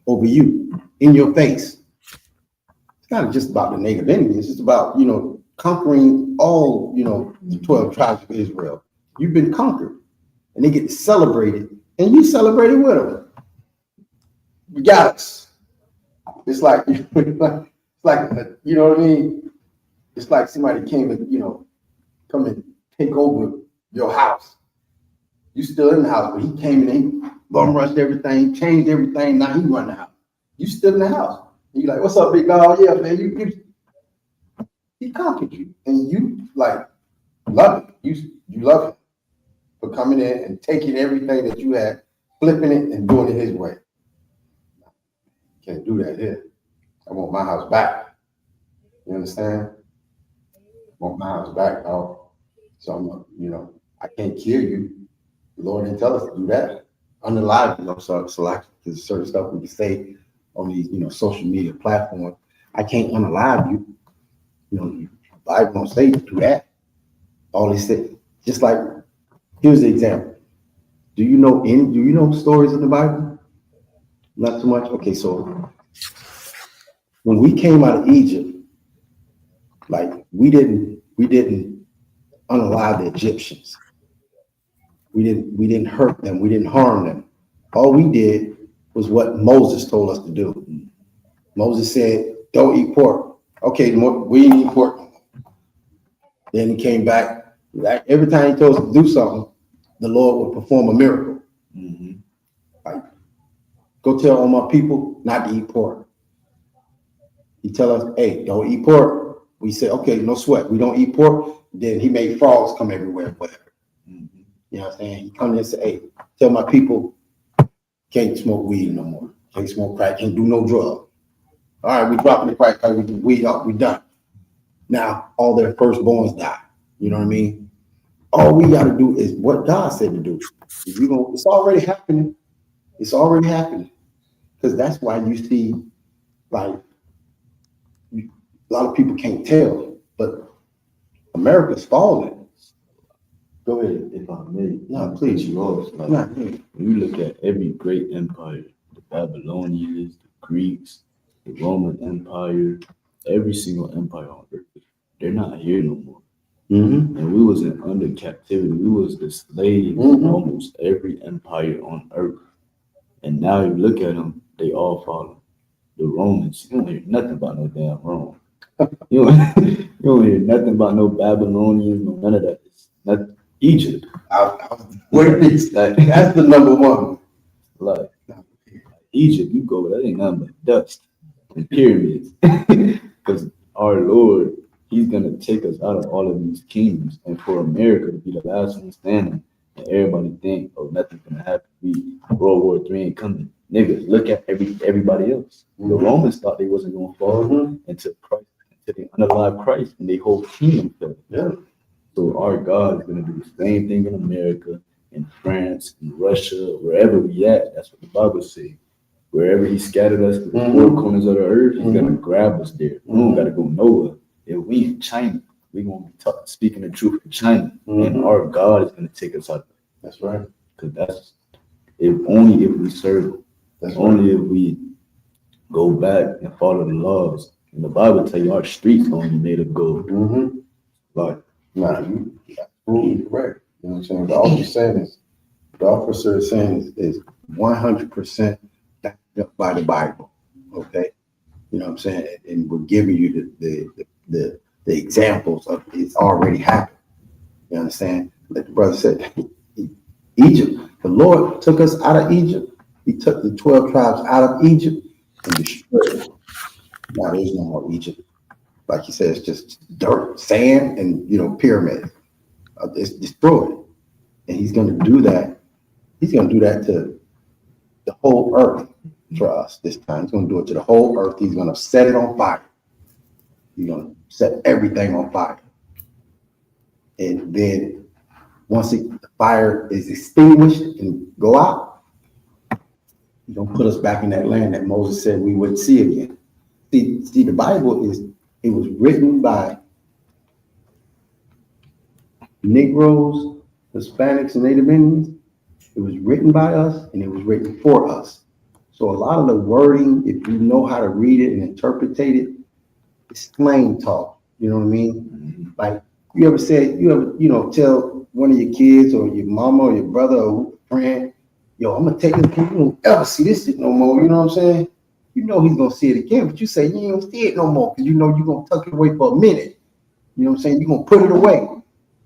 over you in your face. It's not just about the Native Indians. It's about, conquering all, the 12 tribes of Israel. You've been conquered, and they get to celebrate it, and you celebrate it with them. You got us. It's like, you know what I mean? It's like somebody came and, come and take over your house. You still in the house, but he came and he bum rushed everything, changed everything. Now he run the house. You still in the house. And you're like, what's up, big dog? Yeah, man, he conquered you. And you love it. You love it for coming in and taking everything that you had, flipping it and doing it his way. Can't do that here. I want my house back. You understand? I want my house back, dog. So I'm, I can't kill you. The Lord didn't tell us to do that. Unalive you. So like there's certain stuff we can say on these, social media platforms. I can't unalive you. The Bible don't say to do that. All they say, just like, here's the example. Do you know stories in the Bible? Not too much. Okay, so when we came out of Egypt, like we didn't unalive the Egyptians. We didn't hurt them. We didn't harm them. All we did was what Moses told us to do. Moses said, "Don't eat pork." Okay, we didn't eat pork. Then he came back. Every time he told us to do something, the Lord would perform a miracle. Mm-hmm. Like, go tell all my people not to eat pork. He tell us, "Hey, don't eat pork." We say, "Okay, no sweat. We don't eat pork." Then he made frogs come everywhere, whatever. Mm-hmm. You know what I'm saying? He come in and say, "Hey, tell my people can't smoke weed no more. Can't smoke crack. Can't do no drug." All right, we dropping the crack. We do weed up. We done. Now all their firstborns die. You know what I mean? All we got to do is what God said to do. It's already happening. It's already happening. Because that's why you see, like, a lot of people can't tell, but America's falling. Go ahead. If I may, No, please. you off. Like, Not when you look at every great empire, the Babylonians, the Greeks, the Roman Empire, every single empire on earth, they're not here no more. Mm-hmm. And we was under captivity. We was the slave of almost every empire on earth. And now you look at them, they all follow. The Romans, you don't hear nothing about no damn Rome. You don't, you don't hear nothing about no Babylonians, no none of that. It's not Egypt. Where is Like, that's the number one. like Egypt, you go, that ain't nothing but dust and pyramids. Because our Lord, He's gonna take us out of all of these kingdoms, and for America to be the last one standing, and everybody think, oh, nothing's gonna happen. World War III ain't coming. Niggas, look at everybody else. The Romans thought they wasn't gonna fall until Christ, until they unalive Christ, and they whole kingdom fell. Yeah. So our God is gonna do the same thing in America, in France, in Russia, wherever we at. That's what the Bible says. Wherever He scattered us to the four corners of the earth, He's gonna grab us there. We don't gotta go nowhere. If we in China, we gonna be speaking the truth in China, and our God is gonna take us out. That's right. Because that's only if we serve Him. That's Only if we go back and follow the laws. And the Bible tell you our streets only made of gold. Mm-hmm. Like, Nah, you absolutely correct. You know what I'm saying? But all you're saying is, the officer is saying is 100% backed up by the Bible. Okay? You know what I'm saying? And we're giving you the examples of it's already happened. You understand? Like the brother said, Egypt, the Lord took us out of Egypt. He took the 12 tribes out of Egypt and destroyed them. Now there's no more Egypt. Like you said, it's just dirt, sand, and pyramids. It's destroyed. And He's going to do that. He's going to do that to the whole earth for us this time. He's going to do it to the whole earth. He's going to set it on fire. He's going to set everything on fire. And then once the fire is extinguished and go out, He's going to put us back in that land that Moses said we wouldn't see again. See, the Bible it was written by Negroes, Hispanics, and Native Indians. It was written by us, and it was written for us. So a lot of the wording, if you know how to read it and interpret it, it's slang talk. You know what I mean? Like you ever tell one of your kids or your mama or your brother or friend, yo, I'm gonna take this, you won't ever see this shit no more. You know what I'm saying? You know he's gonna see it again, but you say you ain't gonna see it no more because you know you're gonna tuck it away for a minute. You know what I'm saying? You're gonna put it away.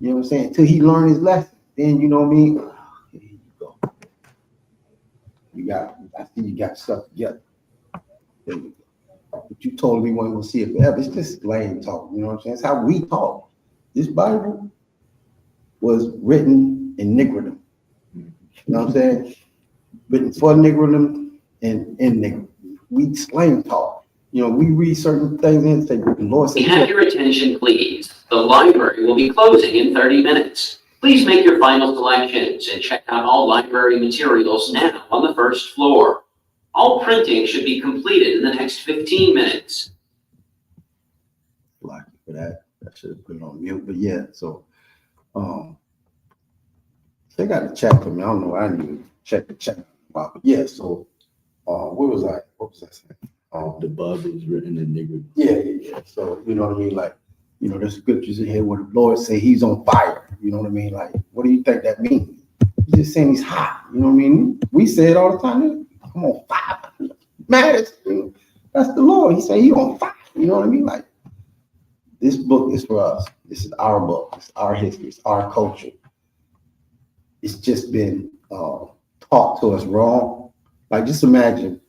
You know what I'm saying? Until he learn his lesson. Then you know what I mean? Here you go. I see you got stuff together. There you go. But you told me we weren't gonna see it forever. It's just lame talk. You know what I'm saying? It's how we talk. This Bible was written in Negroidom. You know what I'm saying? Written for Negroidom and in Negroidom. We slang talk. We read certain things and say, the Lord said, Have your attention, please. The library will be closing in 30 minutes. Please make your final selections and check out all library materials now on the first floor. All printing should be completed in the next 15 minutes. Like for that, I should have put it on mute. But yeah, so they got the chat for me. I don't know. I didn't even check the chat. But yeah, so what was I saying? the Bible is written in Negro. Yeah. So you know what I mean? Like, there's scriptures in here where the Lord say He's on fire. You know what I mean? Like, what do you think that means? He's just saying He's hot. You know what I mean? We say it all the time. I'm on fire. Matters. That's the Lord. He say He on fire. You know what I mean? Like, this book is for us. This is our book. It's our history. It's our culture. It's just been taught to us wrong. Like, just imagine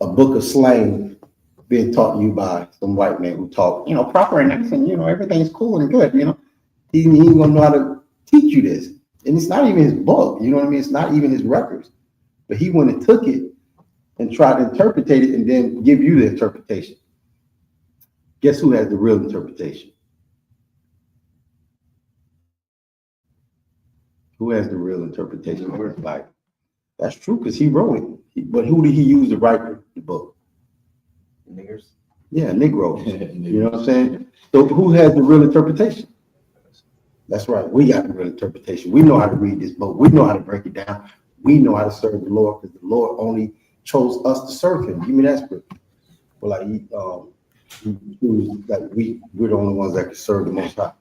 a book of slang being taught to you by some white man who talk, proper and accent, everything's cool and good, He ain't gonna know how to teach you this. And it's not even his book, you know what I mean? It's not even his records. But he went and took it and tried to interpret it and then give you the interpretation. Guess who has the real interpretation? Who has the real interpretation of the Bible? That's true, because he wrote it. But who did he use to write the book? Niggers. Yeah, Negroes. You know what I'm saying? So who has the real interpretation? That's right. We got the real interpretation. We know how to read this book. We know how to break it down. We know how to serve the Lord because the Lord only chose us to serve Him. Give me that scripture. Well, like we're the only ones that can serve the Most High.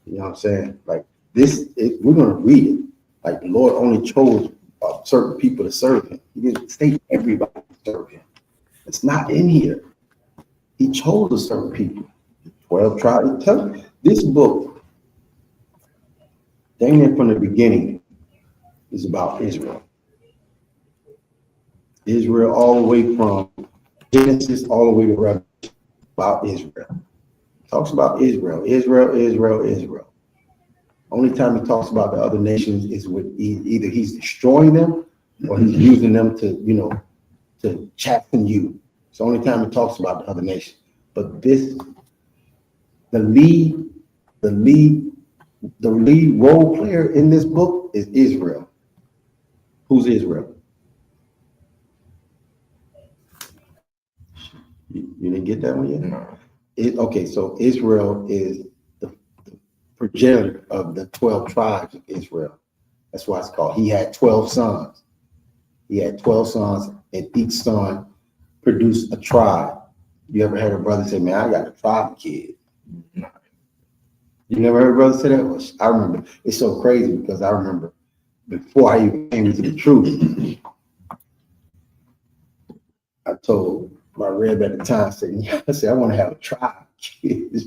You know what I'm saying? Like we're gonna read it. Like the Lord only chose certain people to serve Him. He didn't state everybody to serve Him. It's not in here. He chose a certain people. 12 tribes. This book, dang it, from the beginning, is about Israel. Israel, all the way from Genesis all the way to Revelation, about Israel. Talks about Israel. Only time he talks about the other nations is with either he's destroying them or he's using them to, to chasten you. It's the only time he talks about the other nations. But the lead role player in this book is Israel. Who's Israel? You didn't get that one yet? No. Okay, so Israel is the progenitor of the 12 tribes of Israel. That's why it's called. He had 12 sons. And each son produced a tribe. You ever heard a brother say, man, I got a tribe of kids? No. You never heard a brother say that? Well, I remember. It's so crazy because I remember before I even came into the truth, I told my reb at the time, I said, I want to have a tribe of kids.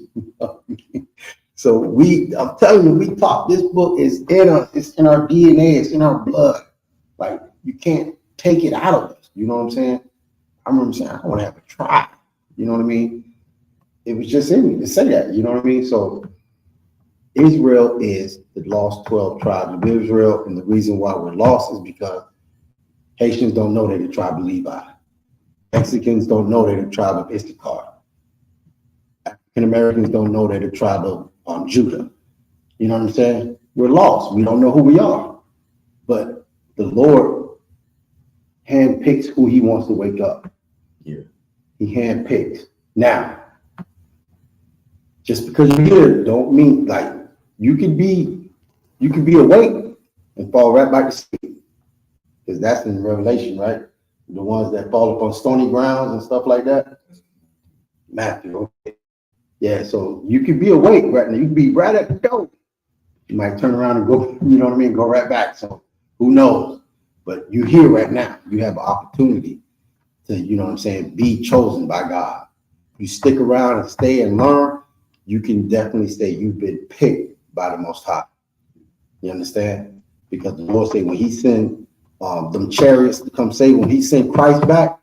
So I'm telling you, we taught this book is in us, it's in our DNA, it's in our blood. Like you can't take it out of us. You know what I'm saying? I remember saying, I want to have a tribe. You know what I mean? It was just in me to say that. You know what I mean? So Israel is the lost 12 tribes of Israel, and the reason why we're lost is because Haitians don't know they're the tribe of Levi. Mexicans don't know they're the tribe of Issachar. African Americans don't know they're the tribe of Judah. You know what I'm saying? We're lost. We don't know who we are. But the Lord handpicks who he wants to wake up. Yeah. He handpicks. Now, just because you're here don't mean like you could be awake and fall right back to sleep. Because that's in Revelation, right? The ones that fall upon stony grounds and stuff like that. Matthew, okay. Yeah, so you could be awake right now. You could be right at the door. You might turn around and go, you know what I mean, go right back. So who knows? But you're here right now. You have an opportunity to, you know what I'm saying, be chosen by God. You stick around and stay and learn, you can definitely say you've been picked by the Most High. You understand? Because the Lord said when he sent them chariots to come save, when he sent Christ back,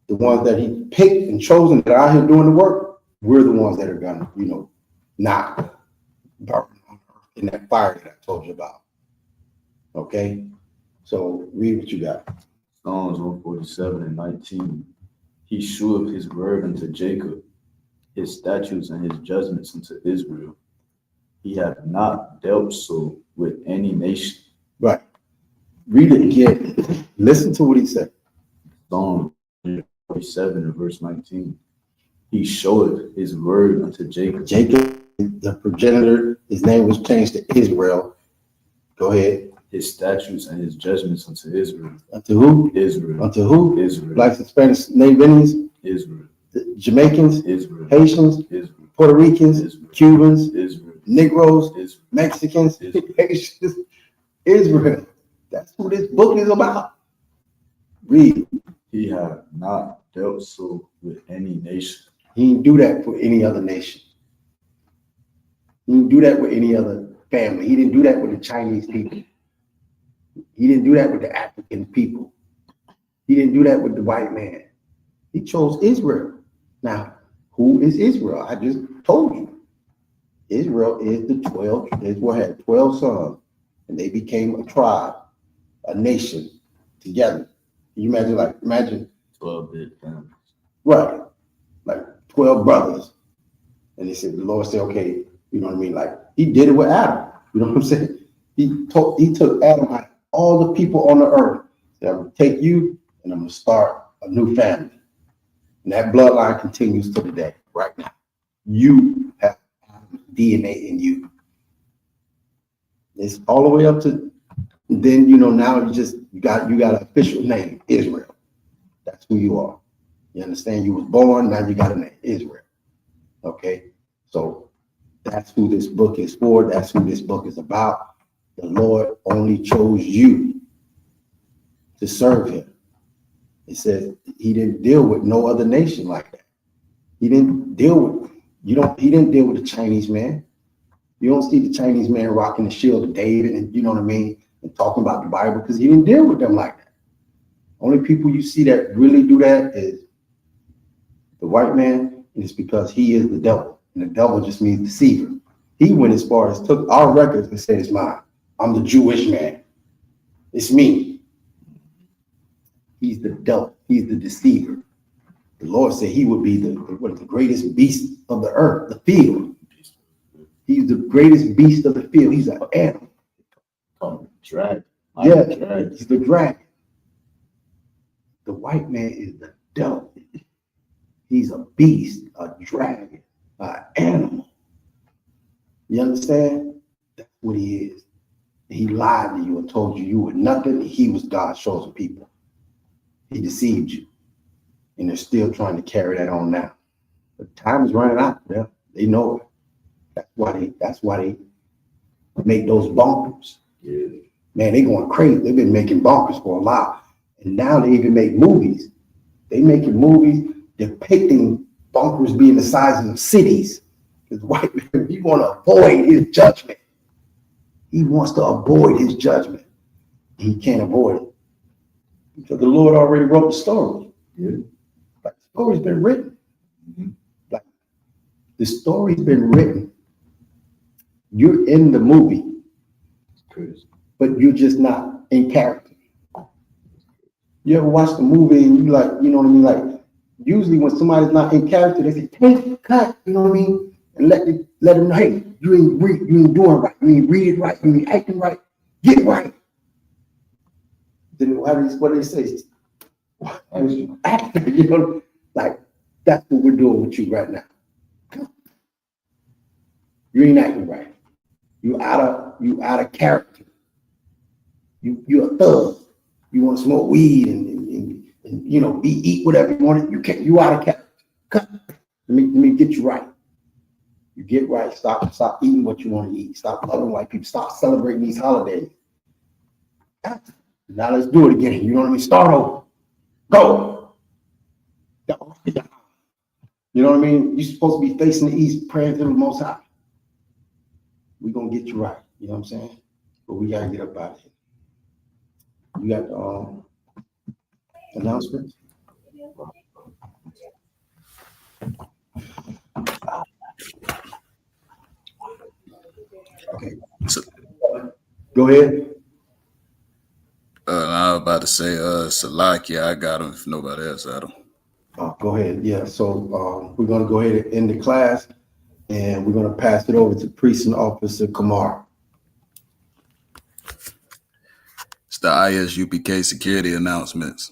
the ones that he picked and chosen that are out here doing the work, we're the ones that are gonna, not burn on earth in that fire that I told you about. Okay? So read what you got. Psalms 147:19. He sheweth his word unto Jacob, his statutes and his judgments unto Israel. He hath not dealt so with any nation. Right. Read it again. Listen to what he said. Psalm 47:19. He showeth his word unto Jacob. Jacob, the progenitor, his name was changed to Israel. Go ahead. His statutes and his judgments unto Israel. Unto who? Israel. Unto who? Israel. Like the Spanish name Indians, Israel. the Jamaicans, Israel. Haitians, Israel. Puerto Ricans, Israel. Cubans, Israel. Negroes, Israel. Mexicans, Israel. Haitians, Israel. That's who this book is about. Read. He hath not dealt so with any nation. He didn't do that for any other nation. He didn't do that with any other family. He didn't do that with the Chinese people. He didn't do that with the African people. He didn't do that with the white man. He chose Israel. Now, who is Israel? I just told you. Israel is the 12, Israel had 12 sons, and they became a tribe, a nation together. Can you imagine 12 big families. right, like 12 brothers. And they said, the Lord said, okay, you know what I mean? Like he did it with Adam. You know what I'm saying? He took Adam out of all the people on the earth. He said, I'm gonna take you and I'm gonna start a new family. And that bloodline continues to the day, right now. You have DNA in you. It's all the way up to then, now you got an official name, Israel. That's who you are. You understand? You was born, now you got a name, Israel. Okay? So that's who this book is for. That's who this book is about. The Lord only chose you to serve him. It says he didn't deal with no other nation like that. He didn't deal with, he didn't deal with the Chinese man. You don't see the Chinese man rocking the shield of David and you know what I mean, and talking about the Bible because he didn't deal with them like that. Only people you see that really do that is the white man, and it's because he is the devil. And the devil just means deceiver. He went as far as took our records and said it's mine. I'm the Jewish man. It's me. He's the devil. He's the deceiver. The Lord said he would be the greatest beast of the earth, the field. He's the greatest beast of the field. He's an animal. Dragon. Yeah, he's the dragon. The white man is the devil. He's a beast, a dragon, an animal. You understand? That's what he is. He lied to you and told you you were nothing. He was God's chosen people. He deceived you. And they're still trying to carry that on now. But time is running out for them. They know it. That's why they make those bunkers. Yeah. Man, they going crazy. They've been making bunkers for a while. And now they even make movies. They making movies depicting bunkers being the size of cities. Because white man, he want to avoid his judgment. He wants to avoid his judgment. He can't avoid it. Because the Lord already wrote the story. Yeah. Like the story's been written. Mhm. Like the story's been written. You're in the movie, Crazy. but you're just not in character. You ever watch the movie and you like, you know what I mean? Like usually when somebody's not in character, they say, take cut, you know what I mean? And let them know, hey, you ain't doing right, you ain't reading right, you ain't acting right, get right. Then what do they say? Acting, you know, like that's what we're doing with you right now. You ain't acting right. You out of character. You're a thug. You want to smoke weed and you know eat whatever you want. You can't. You out of character. Cut. Let me get you right. You get right. Stop eating what you want to eat. Stop loving white people. Stop celebrating these holidays. Now let's do it again. You know what I mean? Start over. Go. You know what I mean? You're supposed to be facing the east, praying to the Most High. We're gonna get you right. You know what I'm saying? But we gotta get up out of here. You got the announcements? Okay. So, Go ahead. I was about to say, Salakia, I got him if nobody else had him. Go ahead. Yeah. So we're gonna go ahead and end the class, and we're gonna pass it over to Precinct Officer Kamar. It's the ISUPK security announcements.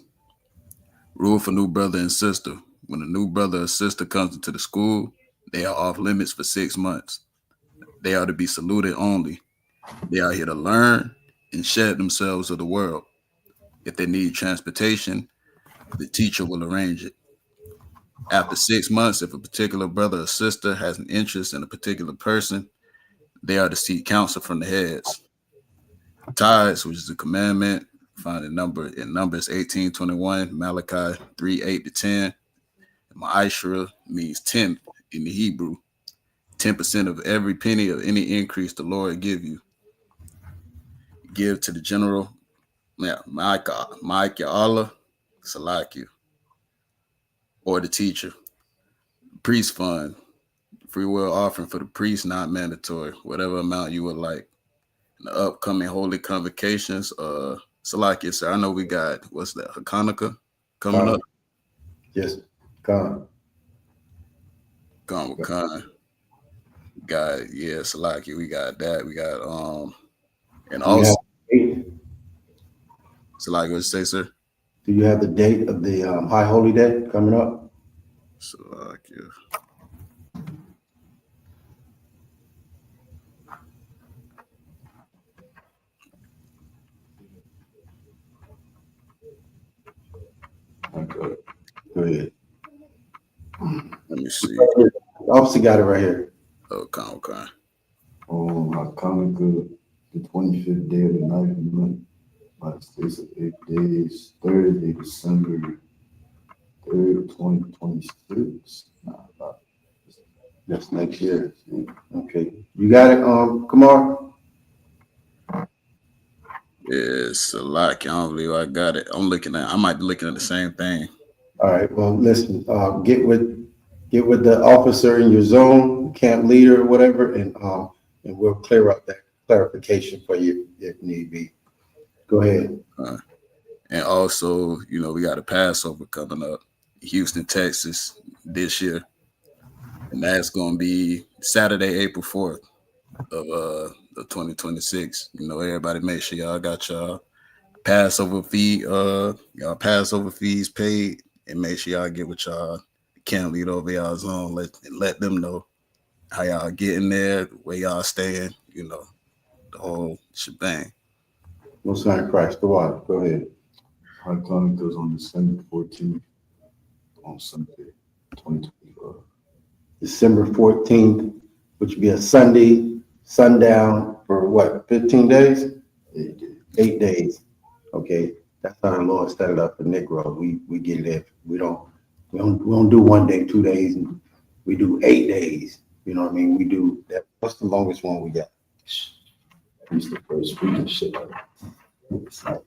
Rule for new brother and sister. When a new brother or sister comes into the school, they are off limits for 6 months. They are to be saluted only. They are here to learn and shed themselves of the world. If they need transportation, the teacher will arrange it. After 6 months, if a particular brother or sister has an interest in a particular person, they are to seek counsel from the heads. Tithes, which is a commandment, find a number in Numbers 18:21, Malachi 3:8-10. Ma'ashra means 10 in the Hebrew. 10% of every penny of any increase the Lord give you. Give to the general, Mike Allah, Salakia, or the teacher. Priest fund, free will offering for the priest, not mandatory, whatever amount you would like. The upcoming holy convocations, Salakia, sir, I know we got, what's that, Hanukkah coming up? Yes, Khan. Gone with Khan. Got, yeah, Salakia, we got that. We got, and also, Salakia, what you say, sir? Do you have the date of the High Holy Day coming up? Salakia. Okay. Go ahead. Let me see. The officer got it right here. Okay. Hanukkah, the 25th day of the 9th month, by the space of 8 days, Thursday, December 3rd, 2026. That's next year. Okay, you got it, Kamar? It's a lot. I can't believe I got it. I might be looking at the same thing. All right, well, listen, get with the officer in your zone, camp leader, whatever, and we'll clear up that clarification for you if need be. Go ahead. And also, we got a Passover coming up, Houston, Texas, this year. And that's going to be Saturday, April 4th of 2026. Everybody make sure y'all got y'all Passover fees paid, and make sure y'all get with y'all camp lead over y'all zone. Let them know how y'all getting there, where y'all staying, the whole shebang. Most High Christ, the water. Go ahead. Hanukkah is on December 14th on Sunday, 2025. December 14th, which would be a Sunday, sundown for what, 15 days? 8 days. Okay, that's how the Lord set it up for Negro. We get it. We don't do 1 day, 2 days. We do 8 days. You know what I mean? We do that. What's the longest one we got? He's the first week and shit like that. It's like,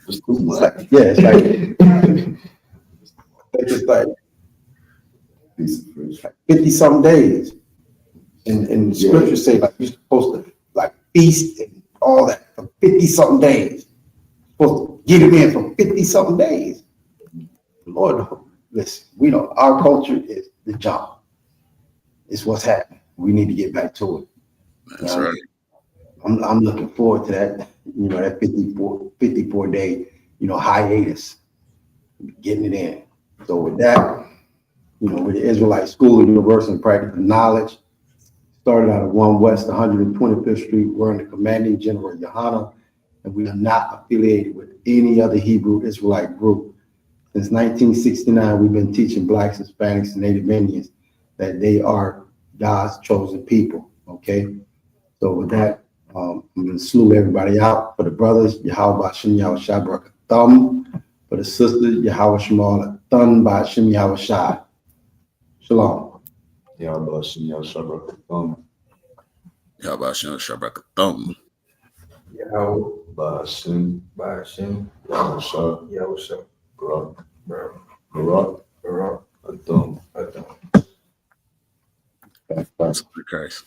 It's too much. it's like He's the first. 50 some days. And the scriptures say like you're supposed to like feast and all that for 50 something days. Supposed to get it in for 50 something days. Lord, listen, we know our culture is the job. It's what's happening. We need to get back to it. That's right. I'm looking forward to that, that 54 day, hiatus, getting it in. So with that, with the Israelite School of Universal and Practical Knowledge, started out of 1 West 125th Street. We're under commanding General Yohana, and we are not affiliated with any other Hebrew Israelite group. Since 1969, we've been teaching Blacks, Hispanics, and Native Indians that they are God's chosen people, okay? So with that, I'm going to salute everybody out. For the brothers, Yahweh Hashem Yahweh Shai Barakatam. For the sisters, Yahweh Shemal Thun by Hashem Yahweh Shai. Shalom. Yahweh Hashem Yahweh Shabbat. How about Shabbat Thumb? Yahweh Hashem Yahweh Shai Barak Adam. That's Christ.